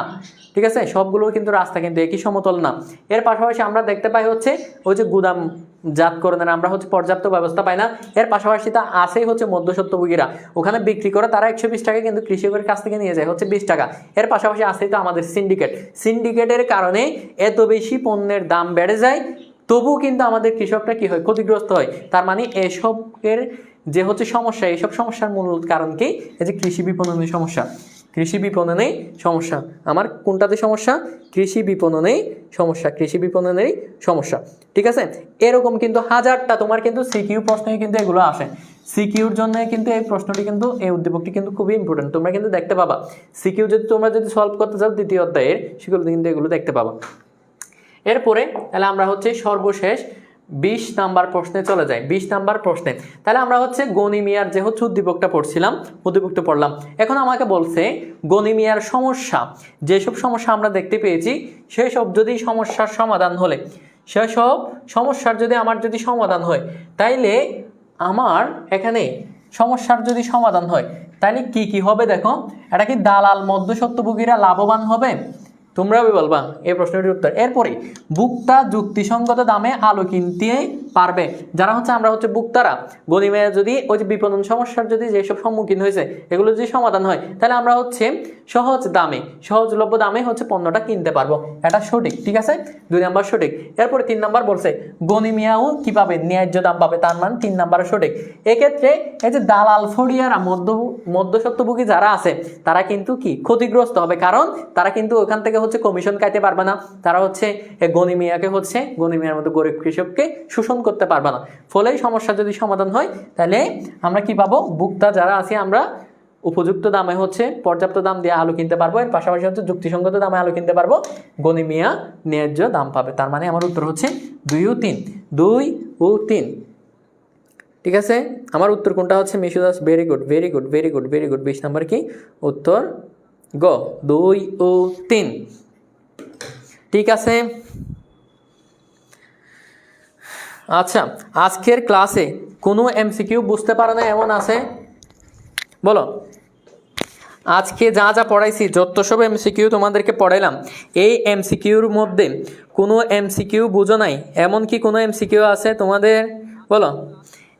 ঠিক আছে, সবগুলো কিন্তু রাস্তা কিন্তু একই সমতল না। এর পাশাপাশি আমরা দেখতে পাই হচ্ছে ওই যে গুদামজাতকরণের আমরা হচ্ছে পর্যাপ্ত ব্যবস্থা পাই না। এর পাশাপাশি তা আছেই হচ্ছে মধ্যস্বত্বভোগীরা, ওখানে বিক্রি করে তারা 120 টাকা কিন্তু কৃষকের কাছ থেকে নিয়ে যায় হচ্ছে 20 টাকা। এর পাশাপাশি আছেই তো আমাদের সিন্ডিকেটের কারণে এত বেশি পণ্যের দাম বেড়ে যায়, তবুও কিন্তু আমাদের কৃষকরা কি হয়? ক্ষতিগ্রস্ত হয়। তার মানে এসবের যে হচ্ছে সমস্যা, এইসব সমস্যার মূল কারণ কি? এই যে কৃষি বিপণনের সমস্যা। কৃষি বিপণনেই সমস্যা। আমার কোনটাতে সমস্যা? কৃষি বিপণনেই সমস্যা, ঠিক আছে। এরকম কিন্তু হাজারটা তোমার কিন্তু সিকিউ প্রশ্নে কিন্তু এগুলো আসে। সিকিউর জন্য কিন্তু এই প্রশ্নটি কিন্তু এই উদ্দীপকটি কিন্তু খুবই ইম্পর্টেন্ট, তোমরা কিন্তু দেখতে পাবা। সিকিউ তোমরা যদি সলভ করতে চাও দ্বিতীয় অধ্যায়ের, সেগুলো কিন্তু এগুলো দেখতে পাবা। এরপরে তাহলে আমরা হচ্ছে সর্বশেষ 20 নাম্বার প্রশ্নে চলে যায়। 20 নাম্বার প্রশ্নে তাহলে আমরা হচ্ছে গণিমিয়ার যে হচ্ছে উদ্দীপকটা পড়ছিলাম, উদ্দীপকটা পড়লাম। এখন আমাকে বলছে গণিমিয়ার সমস্যা, যেসব সমস্যা আমরা দেখতে পেয়েছি সেই সব যদি সমস্যার সমাধান হলে, সেসব সমস্যার যদি আমার যদি সমাধান হয়, তাইলে আমার এখানে সমস্যার যদি সমাধান হয় তাহলে কি কি হবে দেখো। এটা কি দালাল মধ্যস্বত্বভোগীরা লাভবান হবে? তোমরা বলবা এই প্রশ্নটির উত্তর। এরপরে ভোক্তা যুক্তিসঙ্গত দামে আলু কিনতে পারবে। যারা হচ্ছে আমরা হচ্ছে ভোক্তারা গণিমিয়া যদি ওই যে বিপণন সমস্যার যদি যেসব সম্মুখীন হয়েছে এগুলো যদি সমাধান হয় তাহলে আমরা হচ্ছে সহজ দামে, সহজলভ্য দামে হচ্ছে পণ্যটা কিনতে পারবো। এটা সঠিক, ঠিক আছে, 2 নাম্বার সঠিক। এরপরে 3 নাম্বার বলছে গণিমিয়াও কি পাবে? ন্যায্য দাম পাবে, তার মানে 3 নাম্বার সঠিক। এক্ষেত্রে এই যে দালাল ফড়িয়ারা মধ্যস্বত্বভোগী যারা আছে তারা কিন্তু কি ক্ষতিগ্রস্ত হবে, কারণ তারা কিন্তু ওখান থেকে হচ্ছে কমিশন খাইতে পারবে না, তারা হচ্ছে গণিমিয়াকে হচ্ছে গণিমিয়ার মতো গরিব কৃষককে শোষণ করতে পারবে না। ফলে সমস্যা যদি সমাধান হয় তাহলে আমরা কি পাবো? ভোক্তা যারা আছি আমরা উপযুক্ত দামে হচ্ছে পর্যাপ্ত দাম দিয়ে আলু কিনতে পারবো, এর পাশাপাশি হচ্ছে যুক্তিসঙ্গত দামে আলু কিনতে পারবো, গণিমিয়া ন্যায্য দাম পাবে। তার মানে আমার উত্তর হচ্ছে 2 ও 3, 2 ও 3। ঠিক আছে, আমার উত্তর কোনটা হচ্ছে? Mishu Das, very good very good very good very good. 20 number কি উত্তর? গ, 2 ও 3। ঠিক আছে, আচ্ছা আজকের ক্লাসে কোনো এমসিকিউ বুঝতে পারে না এমন আছে? বলো। আজকে যা যা পড়াইছি, যত সব এমসিকিউ তোমাদেরকে পড়াইলাম, এই এমসিকিউর মধ্যে কোনো এমসিকিউ বুঝো নাই এমন কি কোনো এমসিকিউ আছে তোমাদের? বলো,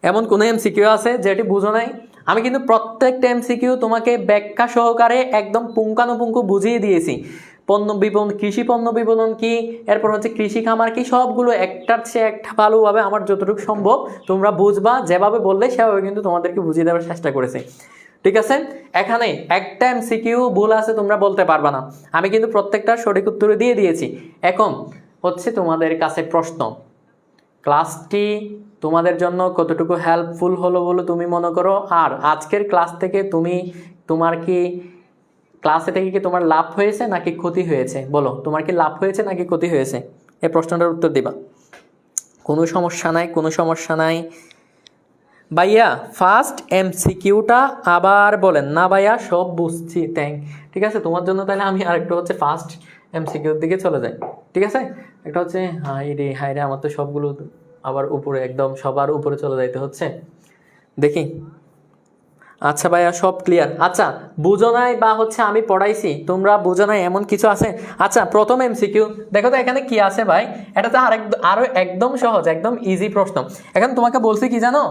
এমন কোনো এমসিকিউ আছে যেটি বুঝো নাই? আমি কিন্তু প্রত্যেকটা এমসিকিউ তোমাকে ব্যাখ্যা সহকারে একদম পুঙ্খানুপুঙ্খ বুঝিয়ে দিয়েছি। পণ্য বিপণন, কৃষি পণ্য বিপণন কি, এরপর হচ্ছে কৃষি খামার কি, সবগুলো একটার চেয়ে একটা ভালোভাবে আমার যতটুকু সম্ভব তোমরা বুঝবা, যেভাবে বললে সেভাবে কিন্তু তোমাদেরকে বুঝিয়ে দেওয়ার চেষ্টা করেছি। ঠিক আছে, এখানে একটা এমসিকিউ ভুল আছে তোমরা বলতে পারবা না, আমি কিন্তু প্রত্যেকটার সঠিক উত্তর দিয়ে দিয়েছি। এখন হচ্ছে তোমাদের কাছে প্রশ্ন, ক্লাসটি তোমাদের জন্য কতটুকু হেল্পফুল হলো বলে তুমি মনে করো? আর আজকের ক্লাস থেকে তোমার কি ক্লাসে থেকে কি তোমার লাভ হয়েছে নাকি ক্ষতি হয়েছে? বলো, তোমার কি লাভ হয়েছে নাকি ক্ষতি হয়েছে? এই প্রশ্নটার উত্তর দিবা। কোনো সমস্যা নাই, কোনো সমস্যা নাই। ভাইয়া ফার্স্ট এমসিকিউটা আবার বলেন না। ভাইয়া সব বুঝছি, ঠিক আছে, তোমার জন্য তাহলে আমি আরেকটা হচ্ছে ফার্স্ট এমসিকিউর দিকে চলে যাই। ঠিক আছে, একটা হচ্ছে হাই রে আমার তো সবগুলো আবার উপরে একদম সবার উপরে চলে যাইতে হচ্ছে। দেখি, আচ্ছা ভাইয়া সব ক্লিয়ার। আচ্ছা বুঝো নাই বা হচ্ছে আমি পড়াইছি তোমরা বুঝো নাই এমন কিছু আছে? আচ্ছা প্রথম এমসিকিউ দেখো তো এখানে কি আছে ভাই, এটা তো আরো একদম সহজ, একদম ইজি প্রশ্ন। এখন তোমাকে বলছি কি জানো,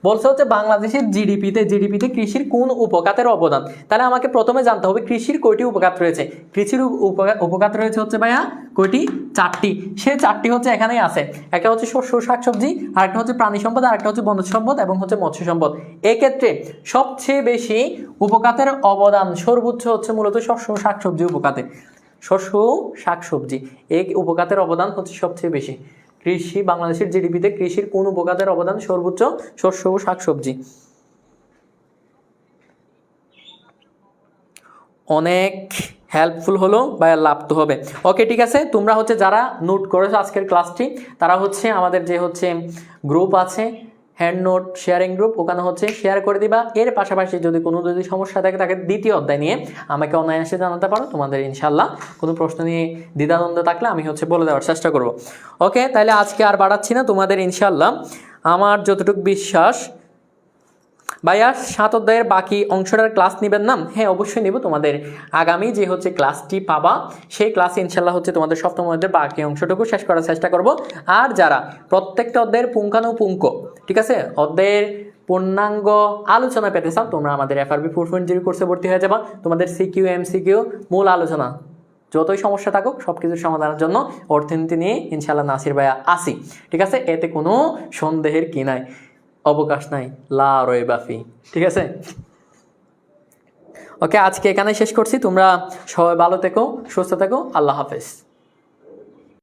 বলছে হচ্ছে বাংলাদেশের জিডিপিতে কৃষির কোন উপখাতের অবদান। তাহলে আমাকে প্রথমে জানতে হবে কৃষির কয়টি উপখাত রয়েছে। কৃষির উপখাত রয়েছে হচ্ছে ভাইয়া কয়টি? 4টি। সে 4টি হচ্ছে এখানেই আছে, একটা হচ্ছে শস্য শাকসবজি, আরেকটা হচ্ছে প্রাণী সম্পদ, আরেকটা হচ্ছে বনজ সম্পদ এবং হচ্ছে মৎস্য সম্পদ। এক্ষেত্রে সবচেয়ে বেশি উপখাতের অবদান সর্বোচ্চ হচ্ছে মূলত শস্য শাকসবজি উপখাতে। শস্য শাকসবজি এই উপখাতের অবদান হচ্ছে সবচেয়ে বেশি। কৃষি, বাংলাদেশের জিডিপিতে কৃষির কোন উপখাতের অবদান সর্বোচ্চ? শস্য ও শাকসবজি। অনেক হেল্পফুল হলো বা লাভ তো হবে। ওকে ঠিক আছে, তোমরা হচ্ছে যারা নোট করেছো আজকের ক্লাসটি তারা হচ্ছে আমাদের যে হচ্ছে গ্রুপ আছে হ্যান্ড নোট শেয়ারিং গ্রুপ, ওখানে হচ্ছে শেয়ার করে দিবা। এর পাশাপাশি যদি সমস্যা থাকে তাকে দ্বিতীয় অধ্যায় নিয়ে আমাকে অনায়াসে জানাতে পারো। তোমাদের ইনশাল্লাহ কোনো প্রশ্ন নিয়ে দ্বিধাদ্বন্দ্ব থাকলে আমি হচ্ছে বলে দেওয়ার চেষ্টা করব। ওকে, তাহলে আজকে আর বাড়াচ্ছি না, তোমাদের ইনশাল্লাহ আমার যতটুকু বিশ্বাস। ভাইয়া 7 অধ্যায়ের বাকি অংশটার ক্লাস নেবেন না? হ্যাঁ অবশ্যই নেব। তোমাদের আগামী যে হচ্ছে ক্লাসটি পাবা সেই ক্লাসে ইনশাল্লাহ হচ্ছে তোমাদের 7ম অধ্যায়ের বাকি অংশটুকু শেষ করার চেষ্টা করব। আর যারা প্রত্যেকটা অধ্যায়ের পুঙ্খানুপুঙ্খ, ঠিক আছে, অধ্যায়ের পূর্ণাঙ্গ আলোচনা পেতে চাও তোমরা আমাদের FRB 4.0 কোর্সে ভর্তি হয়ে যাবা। তোমাদের সিকিউ এমসিকিউ মূল আলোচনা যতই সমস্যা থাকুক সব কিছুর সমাধানের জন্য অর্থনীতি নিয়ে ইনশাল্লাহ নাসির ভাইয়া আসি। ঠিক আছে, এতে কোনো সন্দেহের কি নাই, অবকাশ নাই, লা রয়ে বাফি। ঠিক আছে, ওকে আজকে এখানে শেষ করছি। তোমরা সবাই ভালো থেকো, সুস্থ থেকো, আল্লাহ হাফেজ।